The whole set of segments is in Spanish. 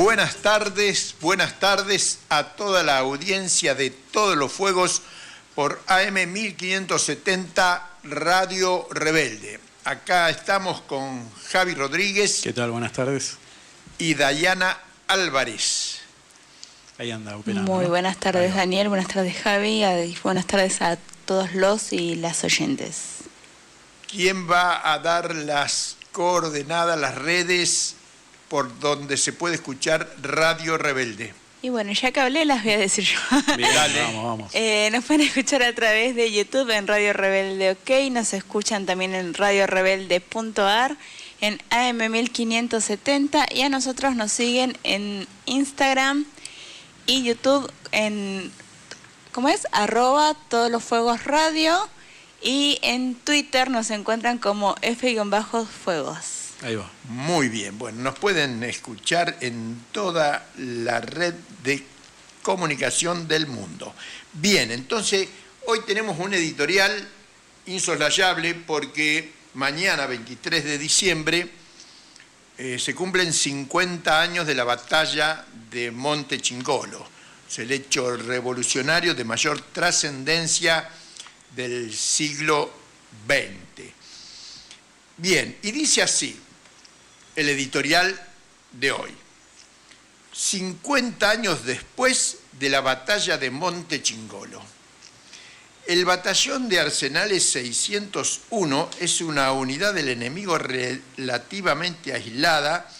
Buenas tardes a toda la audiencia de Todos los Fuegos por AM 1570 Radio Rebelde. Acá estamos con Javi Rodríguez. ¿Qué tal? Buenas tardes. Y Dayana Álvarez. Ahí anda operando. Muy buenas tardes, Daniel. Buenas tardes, Javi. Y buenas tardes a todos los y las oyentes. ¿Quién va a dar las coordenadas, las redes por donde se puede escuchar Radio Rebelde? Y bueno, ya que hablé, las voy a decir yo. Bien, dale. Vamos. Nos pueden escuchar a través de YouTube en Radio Rebelde OK, nos escuchan también en radiorebelde.ar, en AM 1570 y a nosotros nos siguen en Instagram y YouTube en, ¿cómo es? @Todos los Fuegos Radio, y en Twitter nos encuentran como F-Fuegos. Ahí va. Muy bien, bueno, nos pueden escuchar en toda la red de comunicación del mundo. Bien, entonces hoy tenemos un editorial insoslayable porque mañana, 23 de diciembre, se cumplen 50 años de la batalla de Monte Chingolo. Es el hecho revolucionario de mayor trascendencia del siglo XX. Bien, y dice así el editorial de hoy. 50 años después de la batalla de Monte Chingolo. El batallón de Arsenales 601 es una unidad del enemigo relativamente aislada,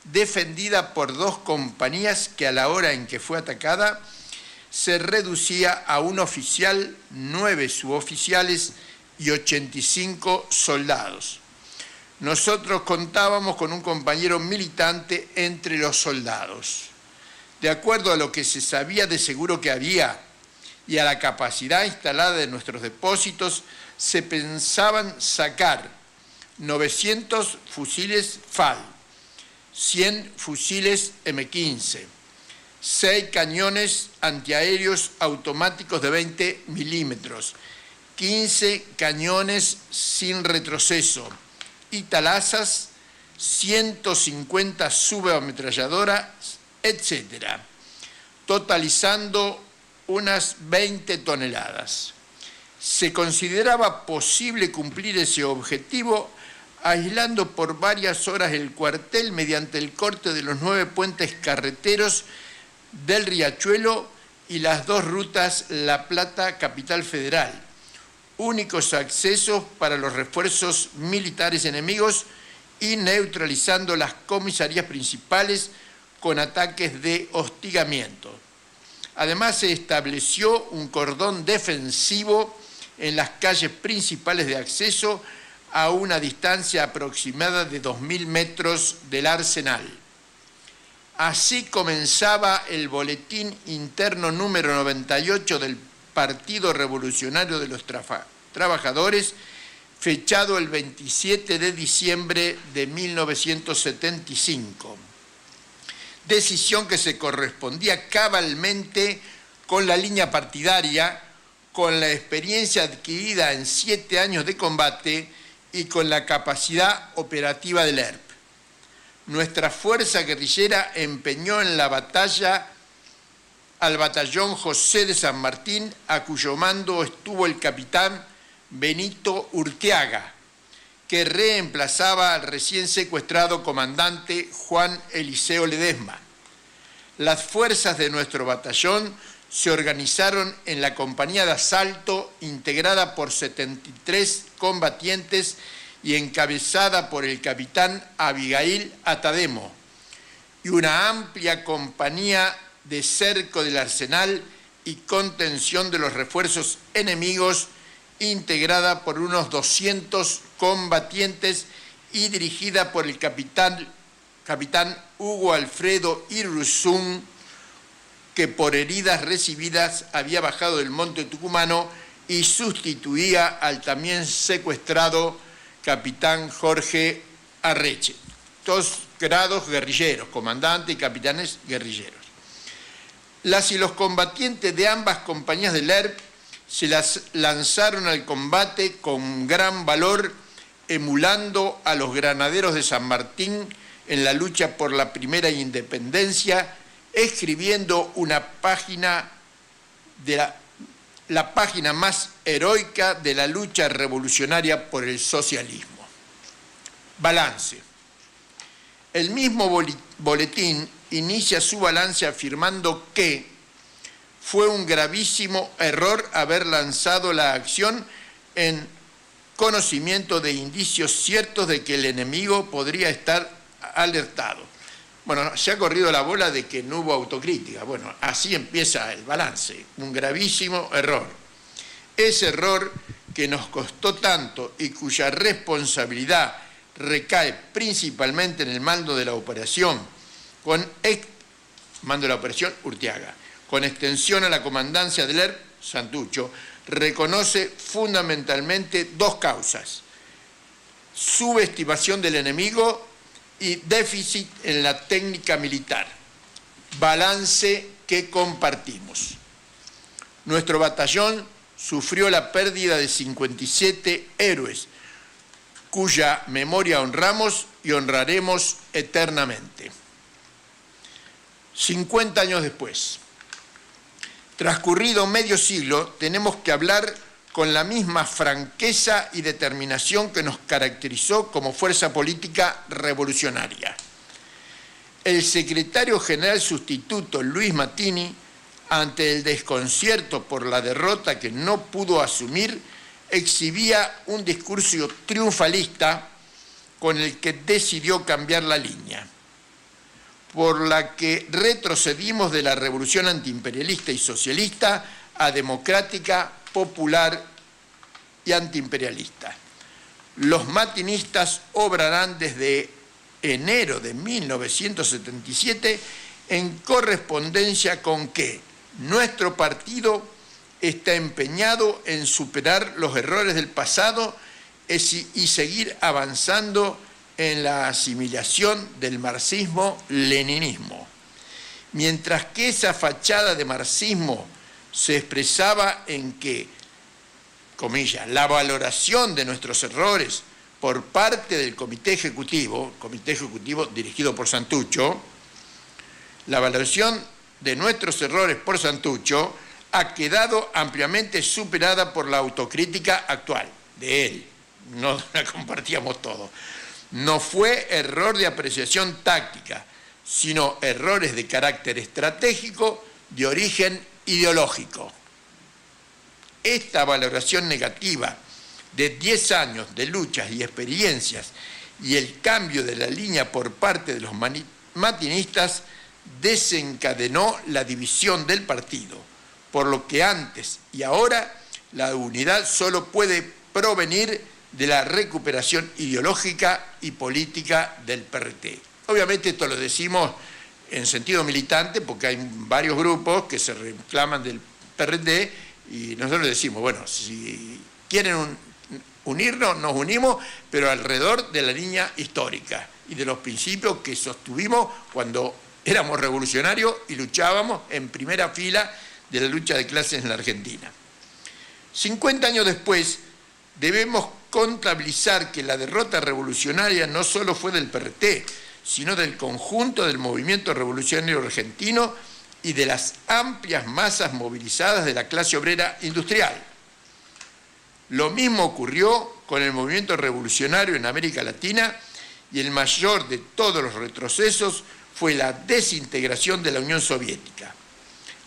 defendida por 2 compañías que a la hora en que fue atacada se reducía a un oficial, 9 suboficiales y 85 soldados. Nosotros contábamos con un compañero militante entre los soldados. De acuerdo a lo que se sabía de seguro que había y a la capacidad instalada de nuestros depósitos, se pensaban sacar 900 fusiles FAL, 100 fusiles M15, 6 cañones antiaéreos automáticos de 20 milímetros, 15 cañones sin retroceso y talazas, 150 subametralladoras, etc., totalizando unas 20 toneladas. Se consideraba posible cumplir ese objetivo aislando por varias horas el cuartel mediante el corte de los 9 puentes carreteros del Riachuelo y las 2 rutas La Plata-Capital Federal, únicos accesos para los refuerzos militares enemigos, y neutralizando las comisarías principales con ataques de hostigamiento. Además, se estableció un cordón defensivo en las calles principales de acceso a una distancia aproximada de 2.000 metros del arsenal. Así comenzaba el boletín interno número 98 del Partido Revolucionario de los Trabajadores, fechado el 27 de diciembre de 1975. Decisión que se correspondía cabalmente con la línea partidaria, con la experiencia adquirida en 7 años de combate y con la capacidad operativa del ERP. Nuestra fuerza guerrillera empeñó en la batalla al batallón José de San Martín, a cuyo mando estuvo el capitán Benito Urteaga, que reemplazaba al recién secuestrado comandante Juan Eliseo Ledesma. Las fuerzas de nuestro batallón se organizaron en la compañía de asalto, integrada por 73 combatientes y encabezada por el capitán Abigail Atademo, y una amplia compañía de cerco del arsenal y contención de los refuerzos enemigos, integrada por unos 200 combatientes y dirigida por el capitán Hugo Alfredo Irzún, que por heridas recibidas había bajado del monte tucumano y sustituía al también secuestrado capitán Jorge Arreche. 2 grados guerrilleros, comandante y capitanes guerrilleros. Las y los combatientes de ambas compañías del ERP se las lanzaron al combate con gran valor, emulando a los granaderos de San Martín en la lucha por la primera independencia, escribiendo una página de la página más heroica de la lucha revolucionaria por el socialismo. Balance. El mismo boletín inicia su balance afirmando que fue un gravísimo error haber lanzado la acción en conocimiento de indicios ciertos de que el enemigo podría estar alertado. Bueno, se ha corrido la bola de que no hubo autocrítica. Bueno, así empieza el balance. Un gravísimo error. Ese error que nos costó tanto y cuya responsabilidad recae principalmente en el mando de la operación, Urtiaga, con extensión a la comandancia del ERP Santucho, reconoce fundamentalmente dos causas: subestimación del enemigo y déficit en la técnica militar. Balance que compartimos. Nuestro batallón sufrió la pérdida de 57 héroes, cuya memoria honramos y honraremos eternamente. 50 años después, transcurrido medio siglo, tenemos que hablar con la misma franqueza y determinación que nos caracterizó como fuerza política revolucionaria. El secretario general sustituto Luis Mattini, ante el desconcierto por la derrota que no pudo asumir, exhibía un discurso triunfalista con el que decidió cambiar la línea, por la que retrocedimos de la revolución antiimperialista y socialista a democrática, popular y antiimperialista. Los matinistas obrarán desde enero de 1977 en correspondencia con que nuestro partido está empeñado en superar los errores del pasado y seguir avanzando en la asimilación del marxismo-leninismo. Mientras que esa fachada de marxismo se expresaba en que, comillas, la valoración de nuestros errores por parte del comité ejecutivo dirigido por Santucho, la valoración de nuestros errores por Santucho ha quedado ampliamente superada por la autocrítica actual de él. No la compartíamos todo. No fue error de apreciación táctica, sino errores de carácter estratégico de origen ideológico. Esta valoración negativa de 10 años de luchas y experiencias y el cambio de la línea por parte de los matinistas desencadenó la división del partido, por lo que antes y ahora la unidad solo puede provenir de la recuperación ideológica y política del PRT. Obviamente esto lo decimos en sentido militante porque hay varios grupos que se reclaman del PRT y nosotros decimos, bueno, si quieren unirnos, nos unimos, pero alrededor de la línea histórica y de los principios que sostuvimos cuando éramos revolucionarios y luchábamos en primera fila de la lucha de clases en la Argentina. 50 años después, debemos contabilizar que la derrota revolucionaria no solo fue del PRT, sino del conjunto del movimiento revolucionario argentino y de las amplias masas movilizadas de la clase obrera industrial. Lo mismo ocurrió con el movimiento revolucionario en América Latina y el mayor de todos los retrocesos fue la desintegración de la Unión Soviética.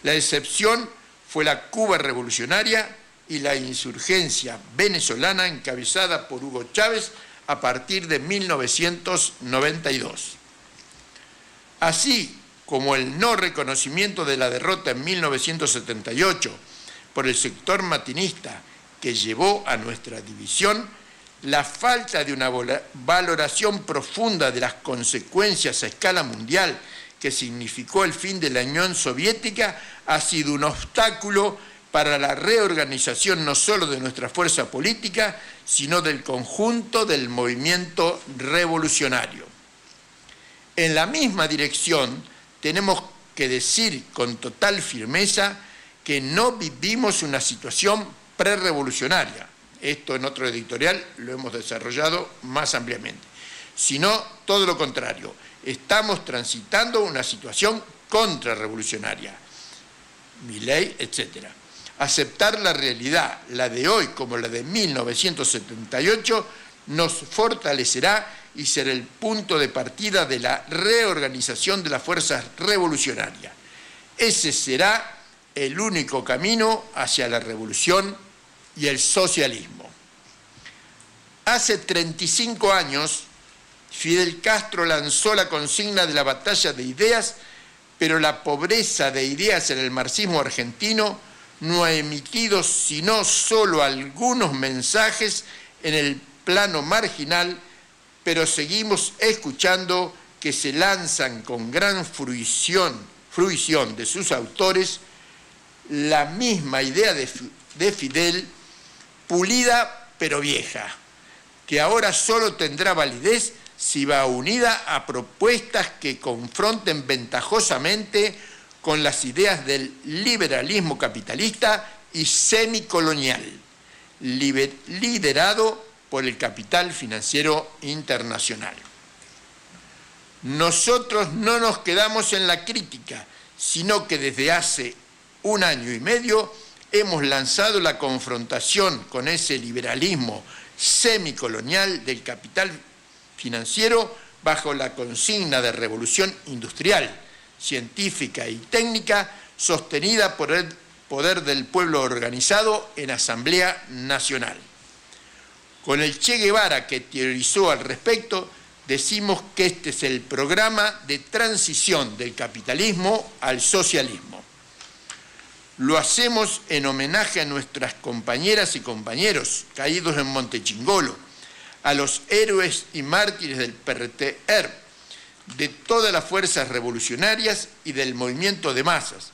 La excepción fue la Cuba revolucionaria y la insurgencia venezolana encabezada por Hugo Chávez a partir de 1992. Así como el no reconocimiento de la derrota en 1978 por el sector matinista que llevó a nuestra división, la falta de una valoración profunda de las consecuencias a escala mundial que significó el fin de la Unión Soviética ha sido un obstáculo para la reorganización no solo de nuestra fuerza política, sino del conjunto del movimiento revolucionario. En la misma dirección, tenemos que decir con total firmeza que no vivimos una situación prerrevolucionaria. Esto en otro editorial lo hemos desarrollado más ampliamente. Sino todo lo contrario. Estamos transitando una situación contrarrevolucionaria. Milei, etc. Aceptar la realidad, la de hoy como la de 1978, nos fortalecerá y será el punto de partida de la reorganización de las fuerzas revolucionarias. Ese será el único camino hacia la revolución y el socialismo. Hace 35 años, Fidel Castro lanzó la consigna de la batalla de ideas, pero la pobreza de ideas en el marxismo argentino no ha emitido sino solo algunos mensajes en el plano marginal, pero seguimos escuchando que se lanzan con gran fruición de sus autores la misma idea de Fidel, pulida pero vieja, que ahora solo tendrá validez si va unida a propuestas que confronten ventajosamente con las ideas del liberalismo capitalista y semicolonial, liderado por el capital financiero internacional. Nosotros no nos quedamos en la crítica, sino que desde hace 1 año y medio hemos lanzado la confrontación con ese liberalismo semicolonial del capital financiero bajo la consigna de revolución industrial, científica y técnica sostenida por el poder del pueblo organizado en Asamblea Nacional. Con el Che Guevara que teorizó al respecto, decimos que este es el programa de transición del capitalismo al socialismo. Lo hacemos en homenaje a nuestras compañeras y compañeros caídos en Montechingolo, a los héroes y mártires del PRTR, de todas las fuerzas revolucionarias y del movimiento de masas,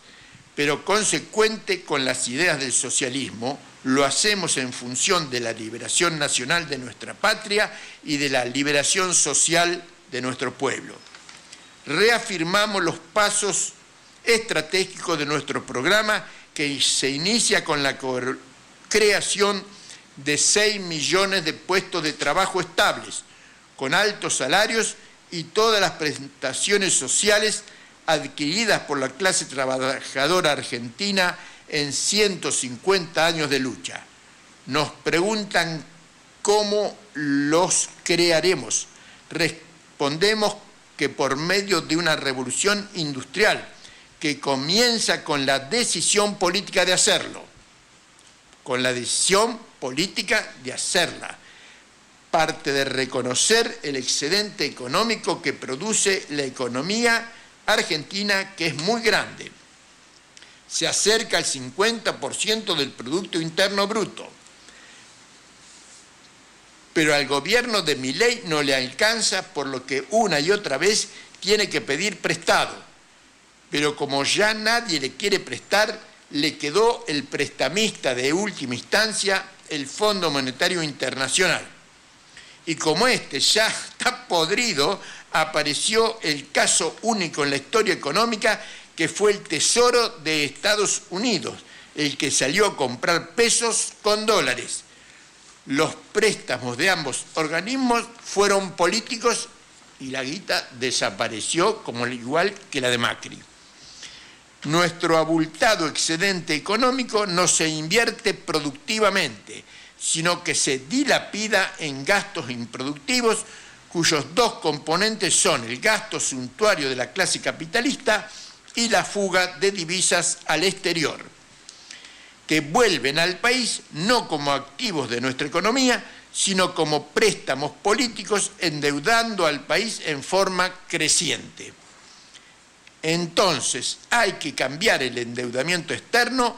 pero consecuente con las ideas del socialismo, lo hacemos en función de la liberación nacional de nuestra patria y de la liberación social de nuestro pueblo. Reafirmamos los pasos estratégicos de nuestro programa que se inicia con la creación de 6 millones de puestos de trabajo estables, con altos salarios y todas las prestaciones sociales adquiridas por la clase trabajadora argentina en 150 años de lucha. Nos preguntan cómo los crearemos. Respondemos que por medio de una revolución industrial que comienza con la decisión política de hacerlo, con la decisión política de hacerla. Parte de reconocer el excedente económico que produce la economía argentina, que es muy grande. Se acerca al 50% del Producto Interno Bruto. Pero al gobierno de Milei no le alcanza, por lo que una y otra vez tiene que pedir prestado. Pero como ya nadie le quiere prestar, le quedó el prestamista de última instancia, el Fondo Monetario Internacional. Y como este ya está podrido, apareció el caso único en la historia económica, que fue el Tesoro de Estados Unidos, el que salió a comprar pesos con dólares. Los préstamos de ambos organismos fueron políticos y la guita desapareció, como igual que la de Macri. Nuestro abultado excedente económico no se invierte productivamente, sino que se dilapida en gastos improductivos, cuyos 2 componentes son el gasto suntuario de la clase capitalista y la fuga de divisas al exterior, que vuelven al país no como activos de nuestra economía, sino como préstamos políticos, endeudando al país en forma creciente. Entonces, hay que cambiar el endeudamiento externo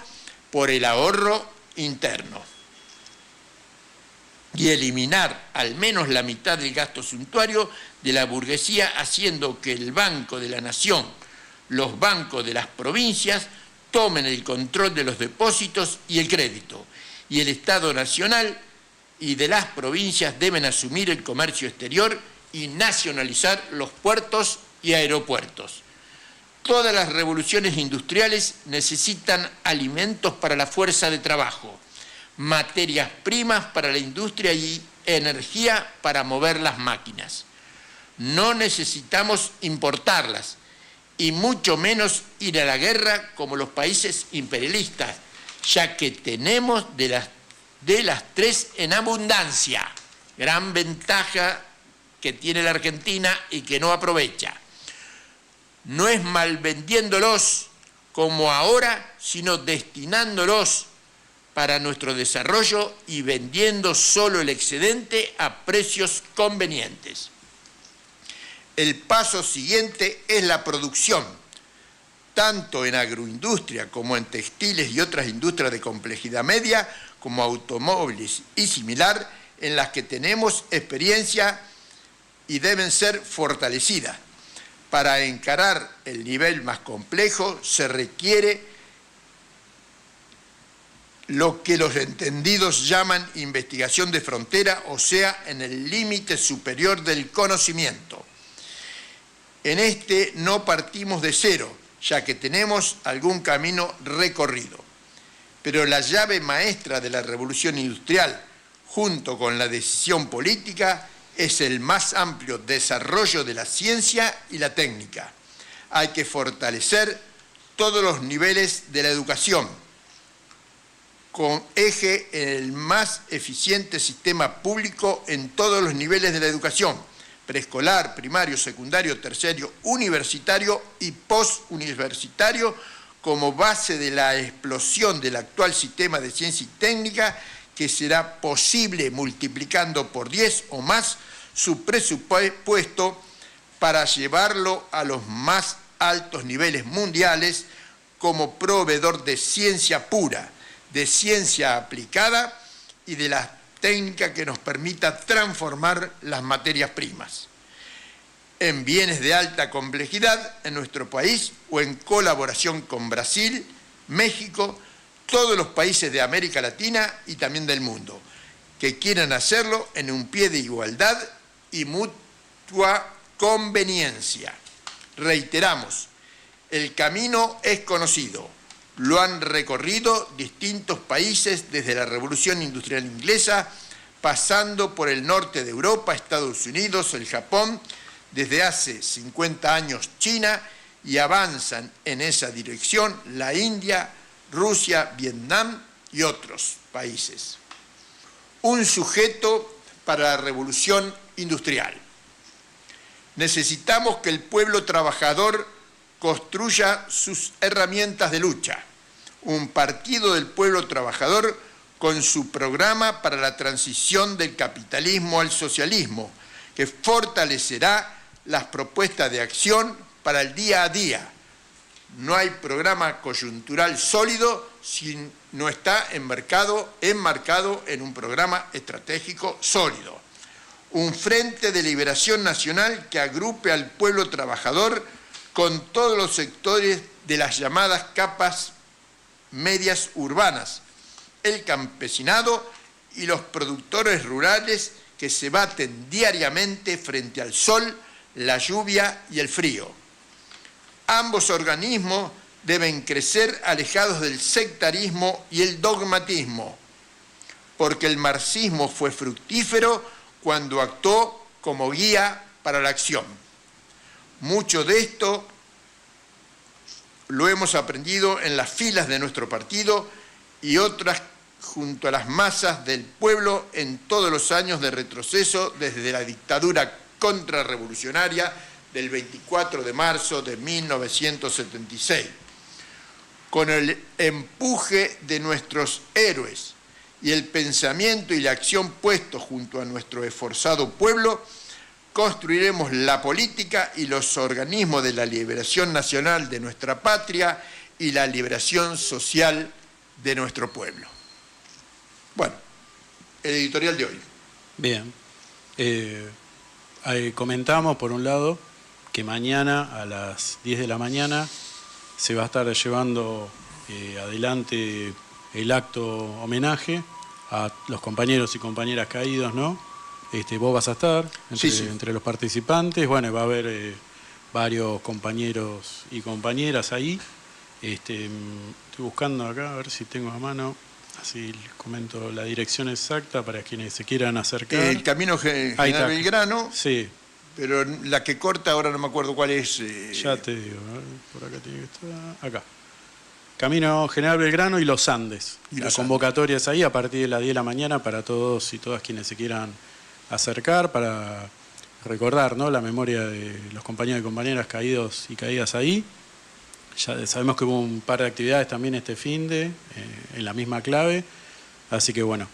por el ahorro interno y eliminar al menos la mitad del gasto suntuario de la burguesía, haciendo que el Banco de la Nación, los bancos de las provincias, tomen el control de los depósitos y el crédito, y el Estado Nacional y de las provincias deben asumir el comercio exterior y nacionalizar los puertos y aeropuertos. Todas las revoluciones industriales necesitan alimentos para la fuerza de trabajo, materias primas para la industria y energía para mover las máquinas. No necesitamos importarlas y mucho menos ir a la guerra como los países imperialistas, ya que tenemos de las tres en abundancia. Gran ventaja que tiene la Argentina y que no aprovecha. No es mal vendiéndolos como ahora, sino destinándolos para nuestro desarrollo y vendiendo solo el excedente a precios convenientes. El paso siguiente es la producción, tanto en agroindustria como en textiles y otras industrias de complejidad media, como automóviles y similar, en las que tenemos experiencia y deben ser fortalecidas. Para encarar el nivel más complejo se requiere lo que los entendidos llaman investigación de frontera, o sea, en el límite superior del conocimiento. En este no partimos de cero, ya que tenemos algún camino recorrido. Pero la llave maestra de la revolución industrial, junto con la decisión política, es el más amplio desarrollo de la ciencia y la técnica. Hay que fortalecer todos los niveles de la educación, con eje en el más eficiente sistema público en todos los niveles de la educación: preescolar, primario, secundario, terciario, universitario y postuniversitario, como base de la explosión del actual sistema de ciencia y técnica, que será posible multiplicando por 10 o más su presupuesto para llevarlo a los más altos niveles mundiales como proveedor de ciencia pura, de ciencia aplicada y de la técnica que nos permita transformar las materias primas en bienes de alta complejidad en nuestro país o en colaboración con Brasil, México, todos los países de América Latina y también del mundo, que quieran hacerlo en un pie de igualdad y mutua conveniencia. Reiteramos, el camino es conocido, lo han recorrido distintos países desde la Revolución Industrial Inglesa, pasando por el norte de Europa, Estados Unidos, el Japón, desde hace 50 años China, y avanzan en esa dirección la India, Rusia, Vietnam y otros países. Un sujeto para la revolución industrial. Necesitamos que el pueblo trabajador construya sus herramientas de lucha. Un partido del pueblo trabajador con su programa para la transición del capitalismo al socialismo, que fortalecerá las propuestas de acción para el día a día. No hay programa coyuntural sólido si no está enmarcado en un programa estratégico sólido. Un frente de liberación nacional que agrupe al pueblo trabajador con todos los sectores de las llamadas capas medias urbanas, el campesinado y los productores rurales que se baten diariamente frente al sol, la lluvia y el frío. Ambos organismos deben crecer alejados del sectarismo y el dogmatismo, porque el marxismo fue fructífero cuando actuó como guía para la acción. Mucho de esto lo hemos aprendido en las filas de nuestro partido y otras junto a las masas del pueblo en todos los años de retroceso desde la dictadura contrarrevolucionaria del 24 de marzo de 1976. Con el empuje de nuestros héroes y el pensamiento y la acción puestos junto a nuestro esforzado pueblo, construiremos la política y los organismos de la liberación nacional de nuestra patria y la liberación social de nuestro pueblo. Bueno, el editorial de hoy. Bien. Ahí comentamos, por un lado, que mañana a las 10 de la mañana se va a estar llevando adelante el acto homenaje a los compañeros y compañeras caídos, ¿no? Vos vas a estar entre los participantes. Bueno, va a haber varios compañeros y compañeras ahí. Estoy buscando acá a ver si tengo a mano, así les comento la dirección exacta para quienes se quieran acercar. El camino General Belgrano. Sí, Pero la que corta ahora no me acuerdo cuál es. Ya te digo, por acá tiene que estar. Acá. Camino General Belgrano y Los Andes. Y la Los convocatoria es ahí a partir de las 10 de la mañana para todos y todas quienes se quieran acercar, para recordar, ¿no?, la memoria de los compañeros y compañeras caídos y caídas ahí. Ya sabemos que hubo un par de actividades también este finde en la misma clave. Así que bueno,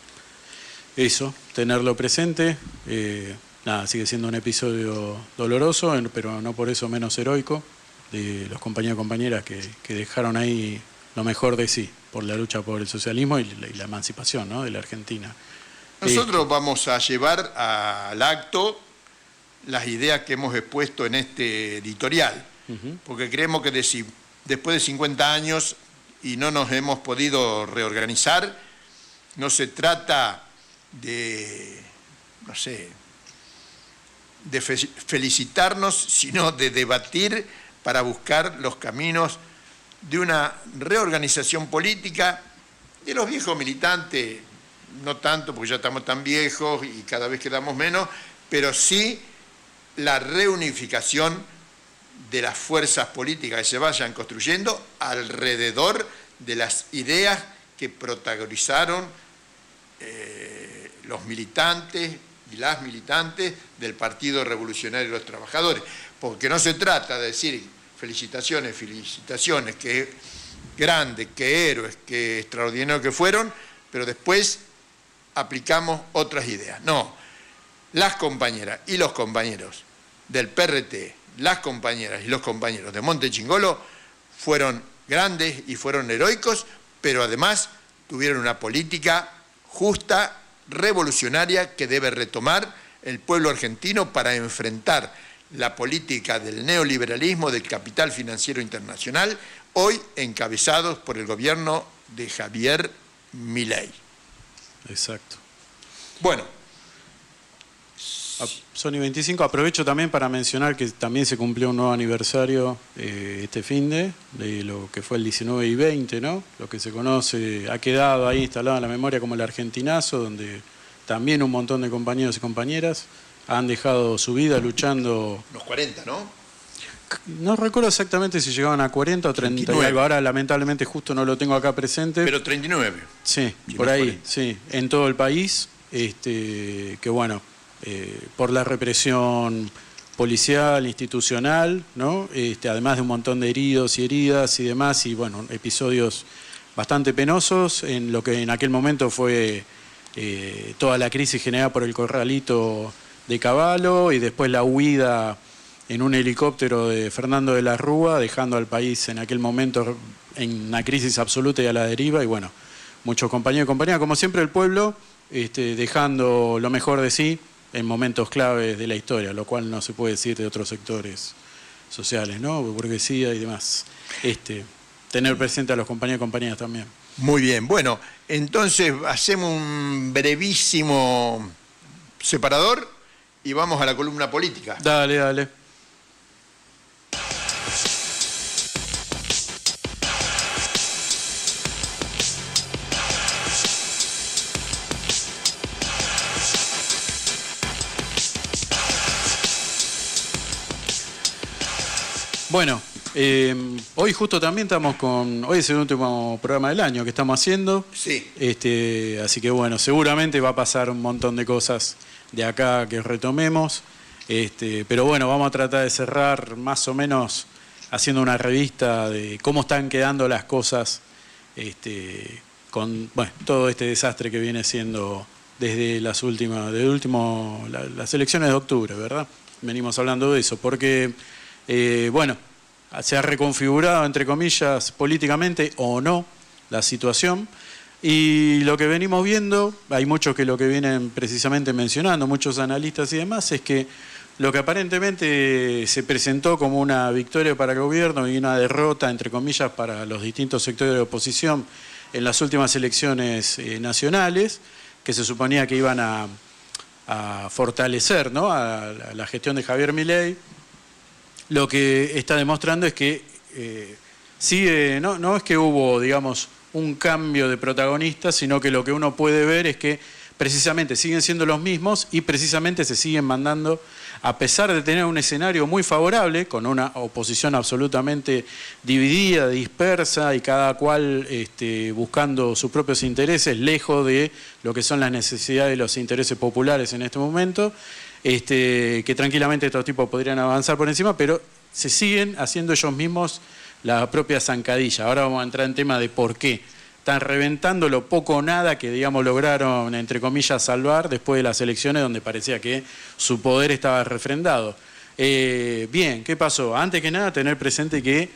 eso, tenerlo presente. Nada, sigue siendo un episodio doloroso, pero no por eso menos heroico, de los compañeros y compañeras que dejaron ahí lo mejor de sí por la lucha por el socialismo y la emancipación, ¿no?, de la Argentina. Nosotros vamos a llevar al acto las ideas que hemos expuesto en este editorial, porque creemos que después de 50 años y no nos hemos podido reorganizar, no se trata de, no sé, de felicitarnos, sino de debatir para buscar los caminos de una reorganización política de los viejos militantes, no tanto porque ya estamos tan viejos y cada vez quedamos menos, pero sí la reunificación de las fuerzas políticas que se vayan construyendo alrededor de las ideas que protagonizaron los militantes y las militantes del Partido Revolucionario de los Trabajadores. Porque no se trata de decir felicitaciones, qué grandes, qué héroes, qué extraordinarios que fueron, pero después aplicamos otras ideas. No, las compañeras y los compañeros del PRT, las compañeras y los compañeros de Montechingolo fueron grandes y fueron heroicos, pero además tuvieron una política justa, revolucionaria, que debe retomar el pueblo argentino para enfrentar la política del neoliberalismo, del capital financiero internacional, hoy encabezados por el gobierno de Javier Milei. Exacto. Bueno. Sony 25, aprovecho también para mencionar que también se cumplió un nuevo aniversario este finde, de lo que fue el 19 y 20, ¿no? Lo que se conoce, ha quedado ahí instalado en la memoria como el Argentinazo, donde también un montón de compañeros y compañeras han dejado su vida luchando. Los 40, ¿no? No recuerdo exactamente si llegaban a 40 o 30 y algo. Ahora lamentablemente justo no lo tengo acá presente. Pero 39. Sí, por ahí, 40. Sí, en todo el país, que bueno, por la represión policial, institucional, ¿no? Además de un montón de heridos y heridas y demás, y bueno, episodios bastante penosos en lo que en aquel momento fue toda la crisis generada por el corralito de Cavallo y después la huida en un helicóptero de Fernando de la Rúa, dejando al país en aquel momento en una crisis absoluta y a la deriva, y bueno, muchos compañeros y compañeras, como siempre el pueblo, dejando lo mejor de sí en momentos claves de la historia, lo cual no se puede decir de otros sectores sociales, ¿no? Burguesía y demás. Tener presente a los compañeros y compañeras también. Muy bien, bueno, entonces hacemos un brevísimo separador y vamos a la columna política. Dale, dale. Bueno, hoy justo también estamos hoy es el último programa del año que estamos haciendo. Sí. Así que bueno, seguramente va a pasar un montón de cosas de acá que retomemos. Pero bueno, vamos a tratar de cerrar más o menos haciendo una revista de cómo están quedando las cosas con todo este desastre que viene siendo desde las elecciones de octubre, ¿verdad? Venimos hablando de eso, porque bueno, se ha reconfigurado, entre comillas, políticamente o no la situación. Y lo que venimos viendo, hay muchos que lo que vienen precisamente mencionando, muchos analistas y demás, es que lo que aparentemente se presentó como una victoria para el gobierno y una derrota, entre comillas, para los distintos sectores de oposición en las últimas elecciones nacionales, que se suponía que iban a fortalecer, ¿no?, a la gestión de Javier Milei, lo que está demostrando es que sigue, no es que hubo, digamos, un cambio de protagonistas, sino que lo que uno puede ver es que precisamente siguen siendo los mismos y precisamente se siguen mandando a pesar de tener un escenario muy favorable, con una oposición absolutamente dividida, dispersa y cada cual buscando sus propios intereses, lejos de lo que son las necesidades y los intereses populares en este momento, que tranquilamente estos tipos podrían avanzar por encima, pero se siguen haciendo ellos mismos la propia zancadilla. Ahora vamos a entrar en tema de por qué. Están reventando lo poco o nada que, digamos, lograron, entre comillas, salvar después de las elecciones donde parecía que su poder estaba refrendado. Bien, ¿qué pasó? Antes que nada, tener presente que,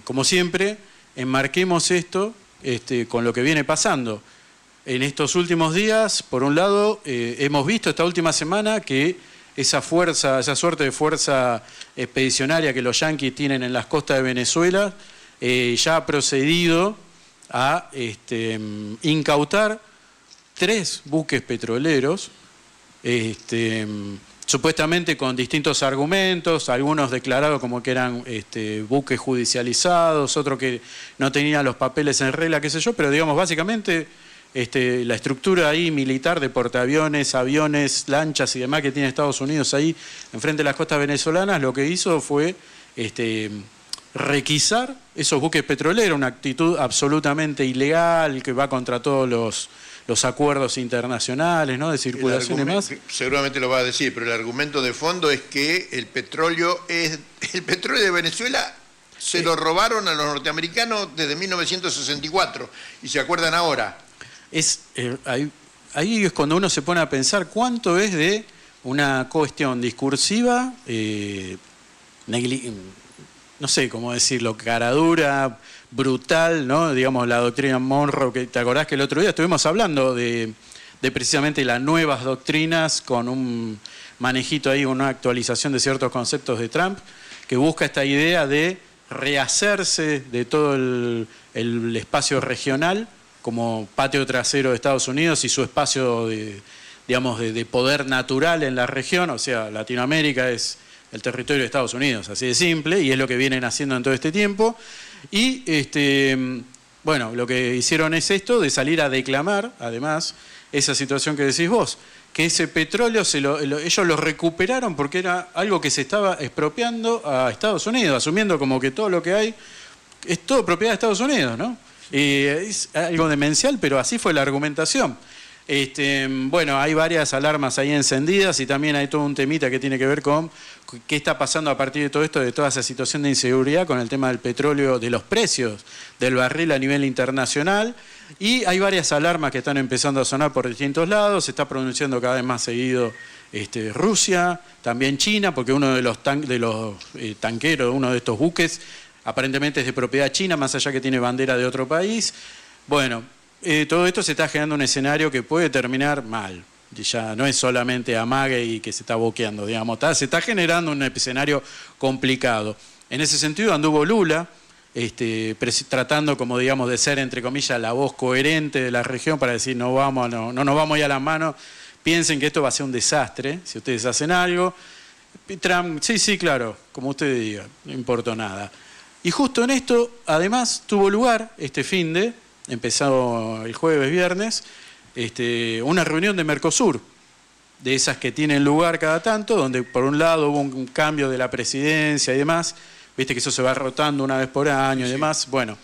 como siempre, enmarquemos esto con lo que viene pasando. En estos últimos días, por un lado, hemos visto esta última semana que esa fuerza, esa suerte de fuerza expedicionaria que los yanquis tienen en las costas de Venezuela, ya ha procedido a incautar 3 buques petroleros, supuestamente con distintos argumentos, algunos declarados como que eran buques judicializados, otros que no tenían los papeles en regla, qué sé yo, pero digamos básicamente la estructura ahí militar de portaaviones, aviones, lanchas y demás que tiene Estados Unidos ahí enfrente de las costas venezolanas, lo que hizo fue requisar esos buques petroleros, una actitud absolutamente ilegal que va contra todos los acuerdos internacionales, ¿no?, de circulación y demás. Seguramente lo va a decir, pero el argumento de fondo es que el petróleo de Venezuela se lo robaron a los norteamericanos desde 1964 y se acuerdan ahora. Ahí es cuando uno se pone a pensar cuánto es de una cuestión discursiva, no sé cómo decirlo, caradura, brutal, ¿no? Digamos, la doctrina Monroe, que te acordás que el otro día estuvimos hablando de precisamente las nuevas doctrinas con un manejito ahí, una actualización de ciertos conceptos de Trump, que busca esta idea de rehacerse de todo el espacio regional como patio trasero de Estados Unidos y su espacio de poder natural en la región, o sea, Latinoamérica es el territorio de Estados Unidos, así de simple, y es lo que vienen haciendo en todo este tiempo. Y, bueno, lo que hicieron es esto, de salir a declamar, además, esa situación que decís vos, que ese petróleo ellos lo recuperaron porque era algo que se estaba expropiando a Estados Unidos, asumiendo como que todo lo que hay es todo propiedad de Estados Unidos, ¿no? Es algo demencial, pero así fue la argumentación. Bueno, hay varias alarmas ahí encendidas y también hay todo un temita que tiene que ver con qué está pasando a partir de todo esto, de toda esa situación de inseguridad con el tema del petróleo, de los precios del barril a nivel internacional. Y hay varias alarmas que están empezando a sonar por distintos lados, se está pronunciando cada vez más seguido Rusia, también China, porque uno de los tanqueros, uno de estos buques, aparentemente es de propiedad china, más allá que tiene bandera de otro país. Bueno, todo esto se está generando un escenario que puede terminar mal. Ya no es solamente amague y que se está boqueando, digamos, se está generando un escenario complicado. En ese sentido anduvo Lula, tratando, como digamos, de ser, entre comillas, la voz coherente de la región para decir no nos vamos a ir a las manos, piensen que esto va a ser un desastre si ustedes hacen algo. Trump, sí, claro, como usted diga, no importa nada. Y justo en esto, además, tuvo lugar empezado el jueves, viernes, una reunión de Mercosur, de esas que tienen lugar cada tanto, donde por un lado hubo un cambio de la presidencia y demás, viste que eso se va rotando una vez por año y demás, bueno,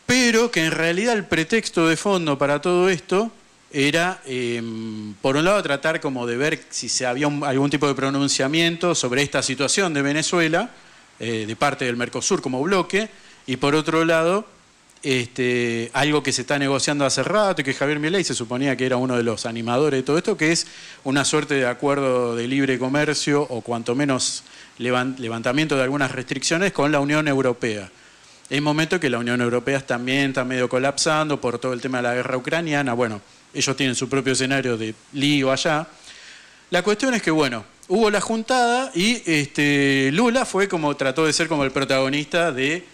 pero que en realidad el pretexto de fondo para todo esto era, por un lado, tratar como de ver si había algún tipo de pronunciamiento sobre esta situación de Venezuela, de parte del Mercosur como bloque, y por otro lado, algo que se está negociando hace rato y que Javier Milei se suponía que era uno de los animadores de todo esto, que es una suerte de acuerdo de libre comercio o cuanto menos levantamiento de algunas restricciones con la Unión Europea. Es momento que la Unión Europea también está medio colapsando por todo el tema de la guerra ucraniana. Bueno, ellos tienen su propio escenario de lío allá. La cuestión es que, bueno, hubo la juntada y Lula trató de ser como el protagonista de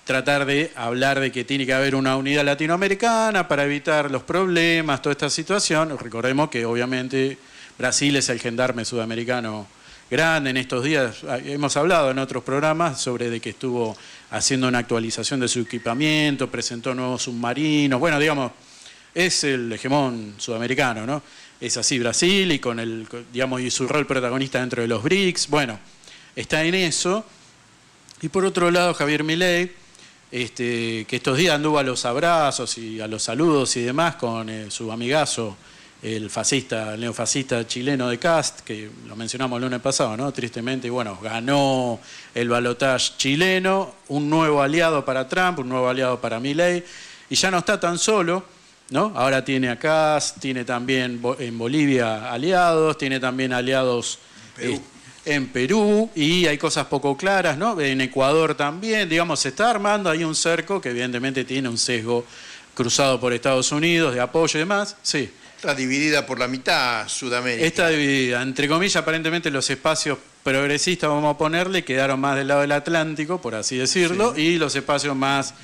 tratar de hablar de que tiene que haber una unidad latinoamericana para evitar los problemas, toda esta situación. Recordemos que obviamente Brasil es el gendarme sudamericano grande. En estos días hemos hablado en otros programas sobre de que estuvo haciendo una actualización de su equipamiento, presentó nuevos submarinos, bueno, digamos, es el hegemón sudamericano, ¿no? es así Brasil y digamos, y su rol protagonista dentro de los BRICS. Bueno, está en eso. Y por otro lado, Javier Milei, que estos días anduvo a los abrazos y a los saludos y demás con su amigazo, el neofascista chileno de Kast, que lo mencionamos el lunes pasado, ¿no? Tristemente, y bueno, ganó el balotaje chileno, un nuevo aliado para Trump, un nuevo aliado para Milei, y ya no está tan solo, ¿no? Ahora tiene a Kast, tiene también en Bolivia aliados, tiene también aliados en Perú, y hay cosas poco claras, ¿no? En Ecuador también, digamos, se está armando ahí un cerco que evidentemente tiene un sesgo cruzado por Estados Unidos, de apoyo y demás, sí. Está dividida por la mitad Sudamérica. Está dividida. Entre comillas, aparentemente los espacios progresistas, vamos a ponerle, quedaron más del lado del Atlántico, por así decirlo, sí. Y los espacios más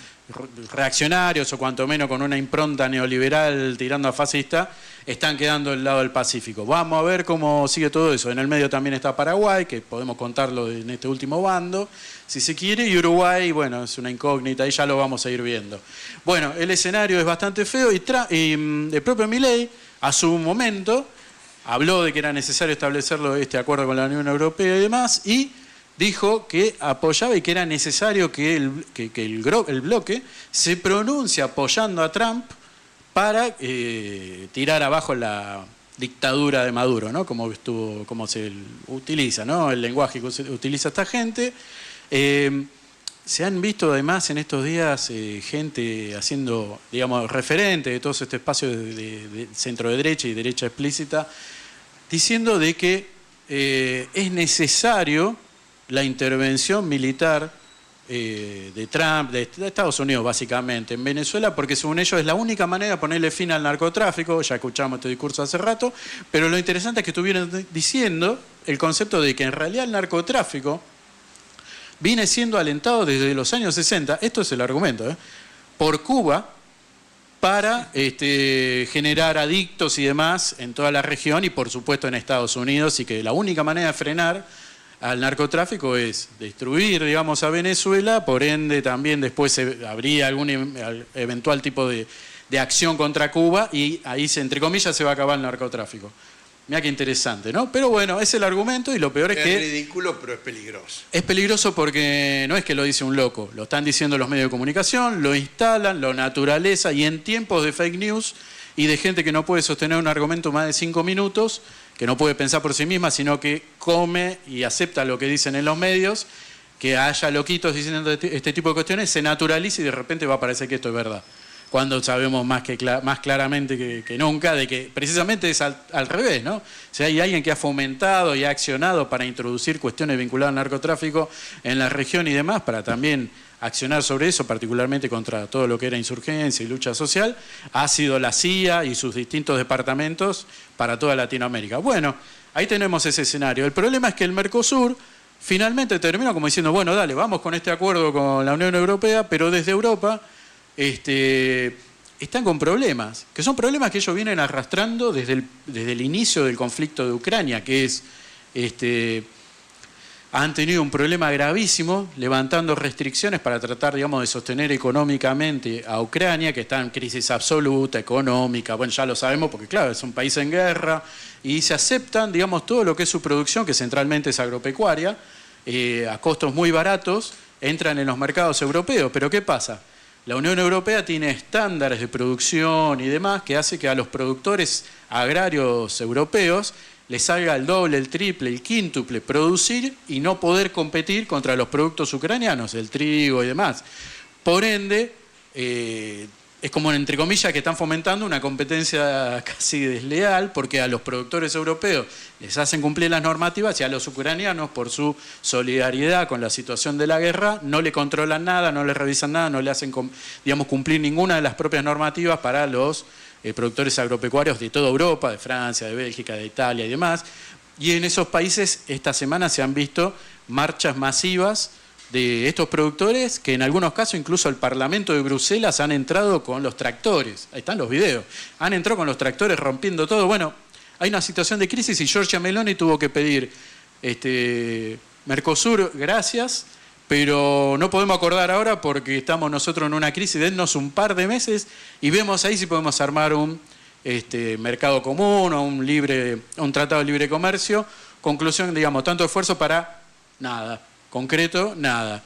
reaccionarios o cuanto menos con una impronta neoliberal tirando a fascista, están quedando del lado del Pacífico. Vamos a ver cómo sigue todo eso. En el medio también está Paraguay, que podemos contarlo en este último bando, si se quiere, y Uruguay, bueno, es una incógnita, y ya lo vamos a ir viendo. Bueno, el escenario es bastante feo y el propio Milei, a su momento, habló de que era necesario establecerlo este acuerdo con la Unión Europea y demás, y dijo que apoyaba y que era necesario que el bloque se pronuncie apoyando a Trump para tirar abajo la dictadura de Maduro, ¿no? Como se utiliza, ¿no? El lenguaje que utiliza esta gente. Se han visto además en estos días gente haciendo, digamos, referente de todos este espacio de centro de derecha y derecha explícita, diciendo de que es necesario la intervención militar de Trump, de Estados Unidos básicamente, en Venezuela, porque según ellos es la única manera de ponerle fin al narcotráfico. Ya escuchamos este discurso hace rato, pero lo interesante es que estuvieron diciendo el concepto de que en realidad el narcotráfico viene siendo alentado desde los años 60, esto es el argumento, por Cuba, para generar adictos y demás en toda la región y por supuesto en Estados Unidos, y que la única manera de frenar al narcotráfico es destruir, digamos, a Venezuela, por ende también después habría algún eventual tipo de acción contra Cuba y ahí, entre comillas, se va a acabar el narcotráfico. Mirá qué interesante, ¿no? Pero bueno, es el argumento y lo peor es que... Es ridículo, pero es peligroso. Es peligroso porque no es que lo dice un loco, lo están diciendo los medios de comunicación, lo instalan, lo naturaleza, y en tiempos de fake news y de gente que no puede sostener un argumento más de 5 minutos, que no puede pensar por sí misma, sino que come y acepta lo que dicen en los medios, que haya loquitos diciendo este tipo de cuestiones, se naturaliza y de repente va a parecer que esto es verdad. Cuando sabemos más claramente que nunca de que precisamente es al revés, ¿no? O sea, hay alguien que ha fomentado y ha accionado para introducir cuestiones vinculadas al narcotráfico en la región y demás, para también accionar sobre eso, particularmente contra todo lo que era insurgencia y lucha social, ha sido la CIA y sus distintos departamentos para toda Latinoamérica. Bueno, ahí tenemos ese escenario. El problema es que el Mercosur finalmente terminó como diciendo, bueno, dale, vamos con este acuerdo con la Unión Europea, pero desde Europa están con problemas, que son problemas que ellos vienen arrastrando desde el inicio del conflicto de Ucrania, que es, han tenido un problema gravísimo levantando restricciones para tratar, digamos, de sostener económicamente a Ucrania, que está en crisis absoluta, económica, bueno, ya lo sabemos porque, claro, es un país en guerra, y se aceptan, digamos, todo lo que es su producción, que centralmente es agropecuaria, a costos muy baratos, entran en los mercados europeos. Pero ¿qué pasa? La Unión Europea tiene estándares de producción y demás que hace que a los productores agrarios europeos les salga el doble, el triple, el quíntuple producir y no poder competir contra los productos ucranianos, el trigo y demás. Por ende, es como entre comillas que están fomentando una competencia casi desleal, porque a los productores europeos les hacen cumplir las normativas y a los ucranianos, por su solidaridad con la situación de la guerra, no le controlan nada, no le revisan nada, no le hacen, digamos, cumplir ninguna de las propias normativas para los productores agropecuarios de toda Europa, de Francia, de Bélgica, de Italia y demás. Y en esos países esta semana se han visto marchas masivas de estos productores, que en algunos casos incluso el Parlamento de Bruselas han entrado con los tractores. Ahí están los videos. Han entrado con los tractores rompiendo todo. Bueno, hay una situación de crisis y Giorgia Meloni tuvo que pedir Mercosur, gracias, pero no podemos acordar ahora porque estamos nosotros en una crisis. Dennos un par de meses y vemos ahí si podemos armar un mercado común o un tratado de libre comercio. Conclusión, digamos, tanto esfuerzo para nada. Concreto, nada.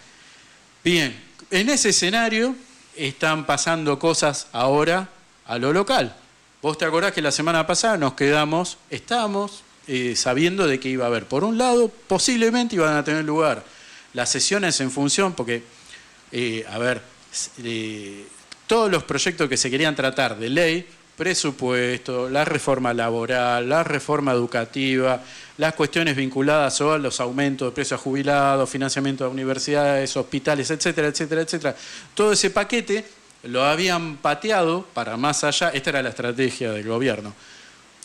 Bien, en ese escenario están pasando cosas ahora a lo local. Vos te acordás que la semana pasada estábamos sabiendo de que iba a haber, por un lado, posiblemente iban a tener lugar las sesiones en función, porque, todos los proyectos que se querían tratar de ley, presupuesto, la reforma laboral, la reforma educativa, las cuestiones vinculadas a los aumentos de precios a jubilados, financiamiento de universidades, hospitales, etcétera, etcétera, etcétera. Todo ese paquete lo habían pateado para más allá. Esta era la estrategia del gobierno.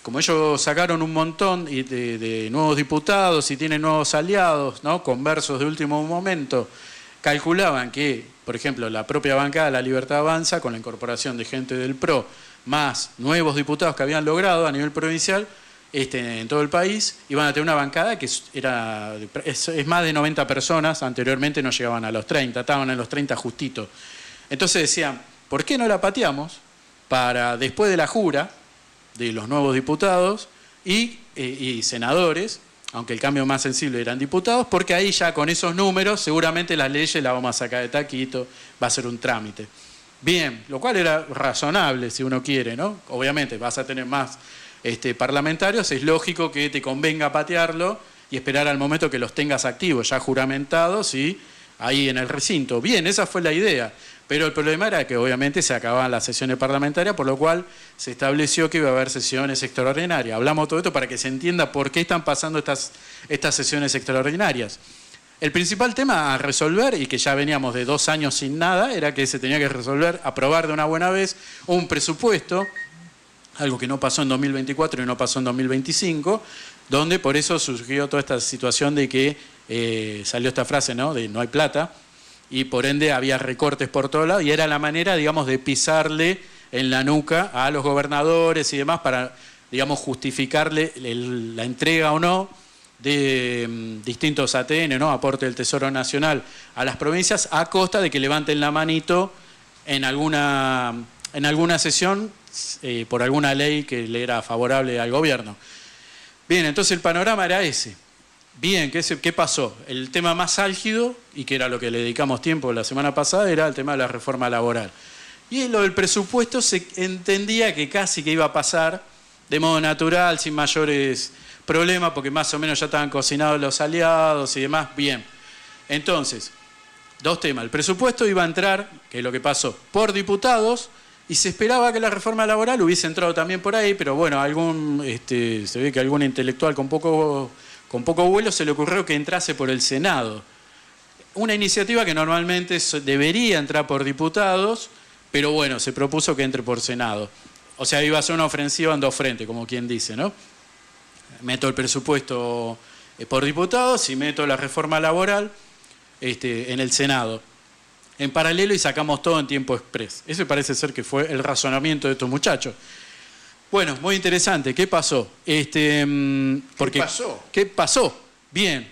Como ellos sacaron un montón de nuevos diputados y tienen nuevos aliados, ¿no?, conversos de último momento, calculaban que, por ejemplo, la propia bancada La Libertad Avanza, con la incorporación de gente del PRO, más nuevos diputados que habían logrado a nivel provincial en todo el país, iban a tener una bancada que es más de 90 personas. Anteriormente no llegaban a los 30, estaban en los 30 justitos. Entonces decían, ¿por qué no la pateamos para después de la jura de los nuevos diputados y senadores, aunque el cambio más sensible eran diputados, porque ahí ya con esos números seguramente las leyes las vamos a sacar de taquito, va a ser un trámite. Bien, lo cual era razonable si uno quiere, ¿no? Obviamente vas a tener más parlamentarios, es lógico que te convenga patearlo y esperar al momento que los tengas activos, ya juramentados y ahí en el recinto. Bien, esa fue la idea, pero el problema era que obviamente se acababan las sesiones parlamentarias, por lo cual se estableció que iba a haber sesiones extraordinarias. Hablamos todo esto para que se entienda por qué están pasando estas sesiones extraordinarias. El principal tema a resolver, y que ya veníamos de 2 años sin nada, era que se tenía que resolver, aprobar de una buena vez un presupuesto, algo que no pasó en 2024 y no pasó en 2025, donde por eso surgió toda esta situación de que salió esta frase, ¿no?, de no hay plata, y por ende había recortes por todos lados, y era la manera, digamos, de pisarle en la nuca a los gobernadores y demás para, digamos, justificarle la entrega o no de distintos ATN, ¿no?, aporte del Tesoro Nacional a las provincias, a costa de que levanten la manito en alguna sesión por alguna ley que le era favorable al gobierno. Bien, entonces el panorama era ese. Bien, ¿qué pasó? El tema más álgido, y que era lo que le dedicamos tiempo la semana pasada, era el tema de la reforma laboral. Y en lo del presupuesto se entendía que casi que iba a pasar de modo natural, sin mayores problemas, porque más o menos ya estaban cocinados los aliados y demás. Bien, entonces, 2 temas. El presupuesto iba a entrar, que es lo que pasó, por diputados, y se esperaba que la reforma laboral hubiese entrado también por ahí, pero bueno, se ve que algún intelectual con poco vuelo se le ocurrió que entrase por el Senado. Una iniciativa que normalmente debería entrar por diputados, pero bueno, se propuso que entre por Senado. O sea, iba a ser una ofensiva en 2 frentes, como quien dice, ¿no? Meto el presupuesto por diputados y meto la reforma laboral en el Senado, en paralelo, y sacamos todo en tiempo express. Ese parece ser que fue el razonamiento de estos muchachos. Bueno, muy interesante. ¿Qué pasó? ¿Qué pasó? ¿Qué pasó? Bien.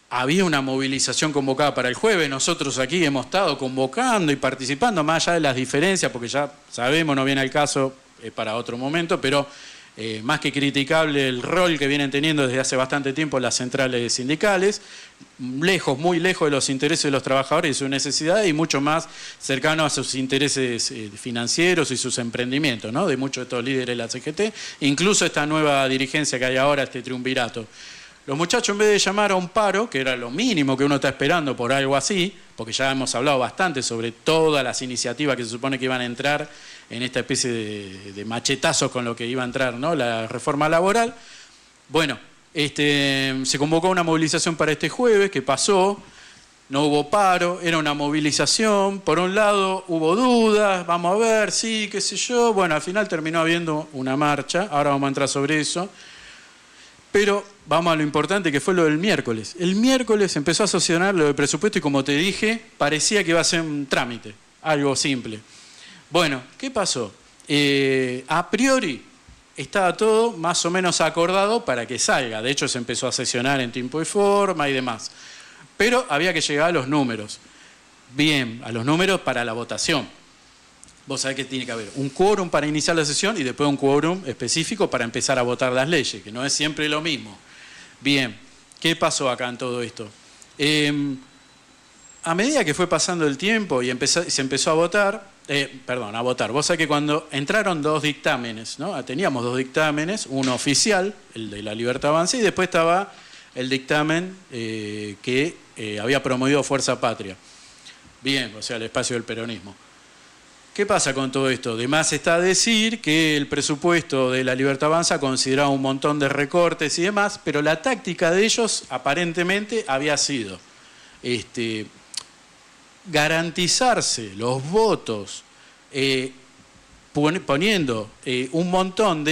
Había una movilización convocada para el jueves. Nosotros aquí hemos estado convocando y participando, más allá de las diferencias, porque ya sabemos, no viene al caso para otro momento, pero más que criticable el rol que vienen teniendo desde hace bastante tiempo las centrales sindicales, muy lejos de los intereses de los trabajadores y sus necesidades, y mucho más cercano a sus intereses financieros y sus emprendimientos, ¿no?, de muchos de estos líderes de la CGT, incluso esta nueva dirigencia que hay ahora, este triunvirato. Los muchachos, en vez de llamar a un paro, que era lo mínimo que uno está esperando por algo así, porque ya hemos hablado bastante sobre todas las iniciativas que se supone que iban a entrar en esta especie de machetazos con lo que iba a entrar, ¿no?, la reforma laboral. Bueno, se convocó una movilización para este jueves, que pasó, no hubo paro, era una movilización. Por un lado hubo dudas, vamos a ver, sí, qué sé yo. Bueno, al final terminó habiendo una marcha, ahora vamos a entrar sobre eso. Pero vamos a lo importante, que fue lo del miércoles. El miércoles empezó a sancionar lo del presupuesto y, como te dije, parecía que iba a ser un trámite, algo simple. Bueno, ¿qué pasó? A priori estaba todo más o menos acordado para que salga. De hecho, se empezó a sesionar en tiempo y forma y demás. Pero había que llegar a los números. Bien, a los números para la votación. vos sabés que tiene que haber un quórum para iniciar la sesión y después un quórum específico para empezar a votar las leyes, que no es siempre lo mismo. Bien, ¿qué pasó acá en todo esto? A medida que fue pasando el tiempo y se empezó a votar, vos sabés que cuando entraron 2 dictámenes, ¿no? Teníamos 2 dictámenes, uno oficial, el de la Libertad Avanza, y después estaba el dictamen que había promovido Fuerza Patria. Bien, o sea, el espacio del peronismo. ¿Qué pasa con todo esto? De más está decir que el presupuesto de la Libertad Avanza consideraba un montón de recortes y demás, pero la táctica de ellos aparentemente había sido garantizarse los votos poniendo un montón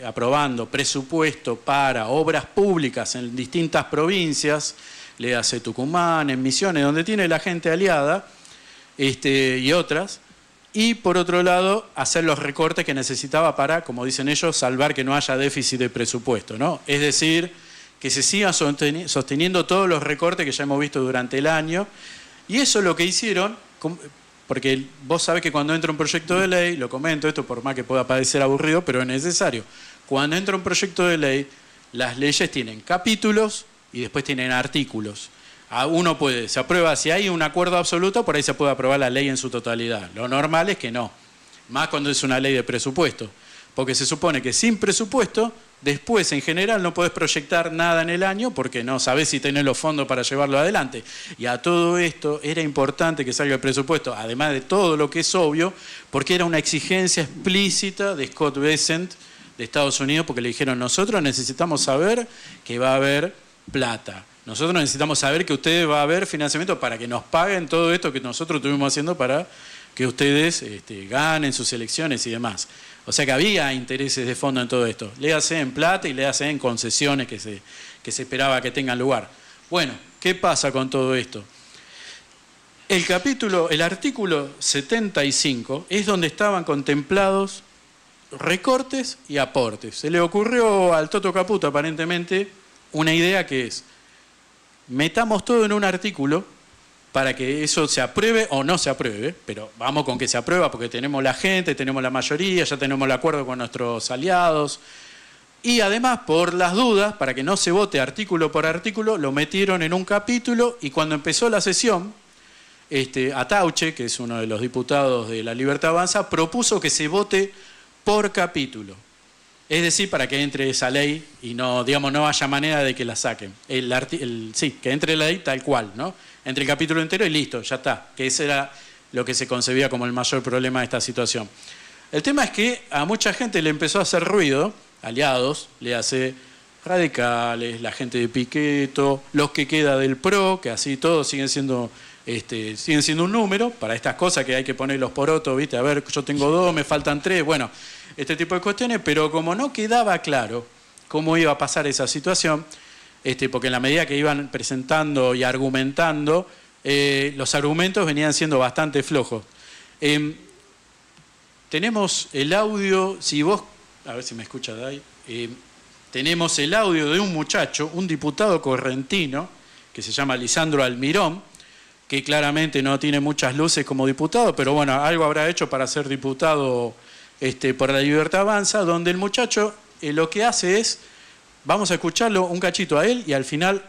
aprobando presupuesto para obras públicas en distintas provincias, le hace Tucumán, en Misiones, donde tiene la gente aliada, y otras, y por otro lado hacer los recortes que necesitaba para, como dicen ellos, salvar que no haya déficit de presupuesto, ¿no? Es decir, que se sigan sosteniendo todos los recortes que ya hemos visto durante el año. Y eso es lo que hicieron, porque vos sabés que cuando entra un proyecto de ley, lo comento esto por más que pueda parecer aburrido, pero es necesario. Cuando entra un proyecto de ley, las leyes tienen capítulos y después tienen artículos. Uno se aprueba, si hay un acuerdo absoluto, por ahí se puede aprobar la ley en su totalidad. Lo normal es que no, más cuando es una ley de presupuesto, porque se supone que sin presupuesto, después en general no podés proyectar nada en el año porque no sabés si tenés los fondos para llevarlo adelante. Y a todo esto era importante que salga el presupuesto, además de todo lo que es obvio, porque era una exigencia explícita de Scott Bessent de Estados Unidos, porque le dijeron, nosotros necesitamos saber que va a haber plata. Nosotros necesitamos saber que ustedes va a haber financiamiento para que nos paguen todo esto que nosotros estuvimos haciendo para que ustedes ganen sus elecciones y demás. O sea que había intereses de fondo en todo esto. Léase en plata y léase en concesiones que se esperaba que tengan lugar. Bueno, ¿qué pasa con todo esto? El artículo 75 es donde estaban contemplados recortes y aportes. Se le ocurrió al Toto Caputo aparentemente una idea que es, metamos todo en un artículo para que eso se apruebe o no se apruebe, pero vamos con que se aprueba porque tenemos la gente, tenemos la mayoría, ya tenemos el acuerdo con nuestros aliados. Y además, por las dudas, para que no se vote artículo por artículo, lo metieron en un capítulo y cuando empezó la sesión, Atauche, que es uno de los diputados de la Libertad Avanza, propuso que se vote por capítulo. Es decir, para que entre esa ley y no haya manera de que la saquen. Sí, que entre la ley tal cual, ¿no? Entre el capítulo entero y listo, ya está. Que ese era lo que se concebía como el mayor problema de esta situación. El tema es que a mucha gente le empezó a hacer ruido, aliados, le hace radicales, la gente de Piqueto, los que queda del PRO, que así todos siguen siendo un número para estas cosas que hay que poner los porotos, ¿viste? A ver, yo tengo 2, me faltan 3, bueno, este tipo de cuestiones, pero como no quedaba claro cómo iba a pasar esa situación, porque en la medida que iban presentando y argumentando, los argumentos venían siendo bastante flojos. Tenemos el audio, a ver si me escucha de ahí, tenemos el audio de un muchacho, un diputado correntino, que se llama Lisandro Almirón, que claramente no tiene muchas luces como diputado, pero bueno, algo habrá hecho para ser diputado por la Libertad Avanza, donde el muchacho lo que hace es, vamos a escucharlo un cachito a él y al final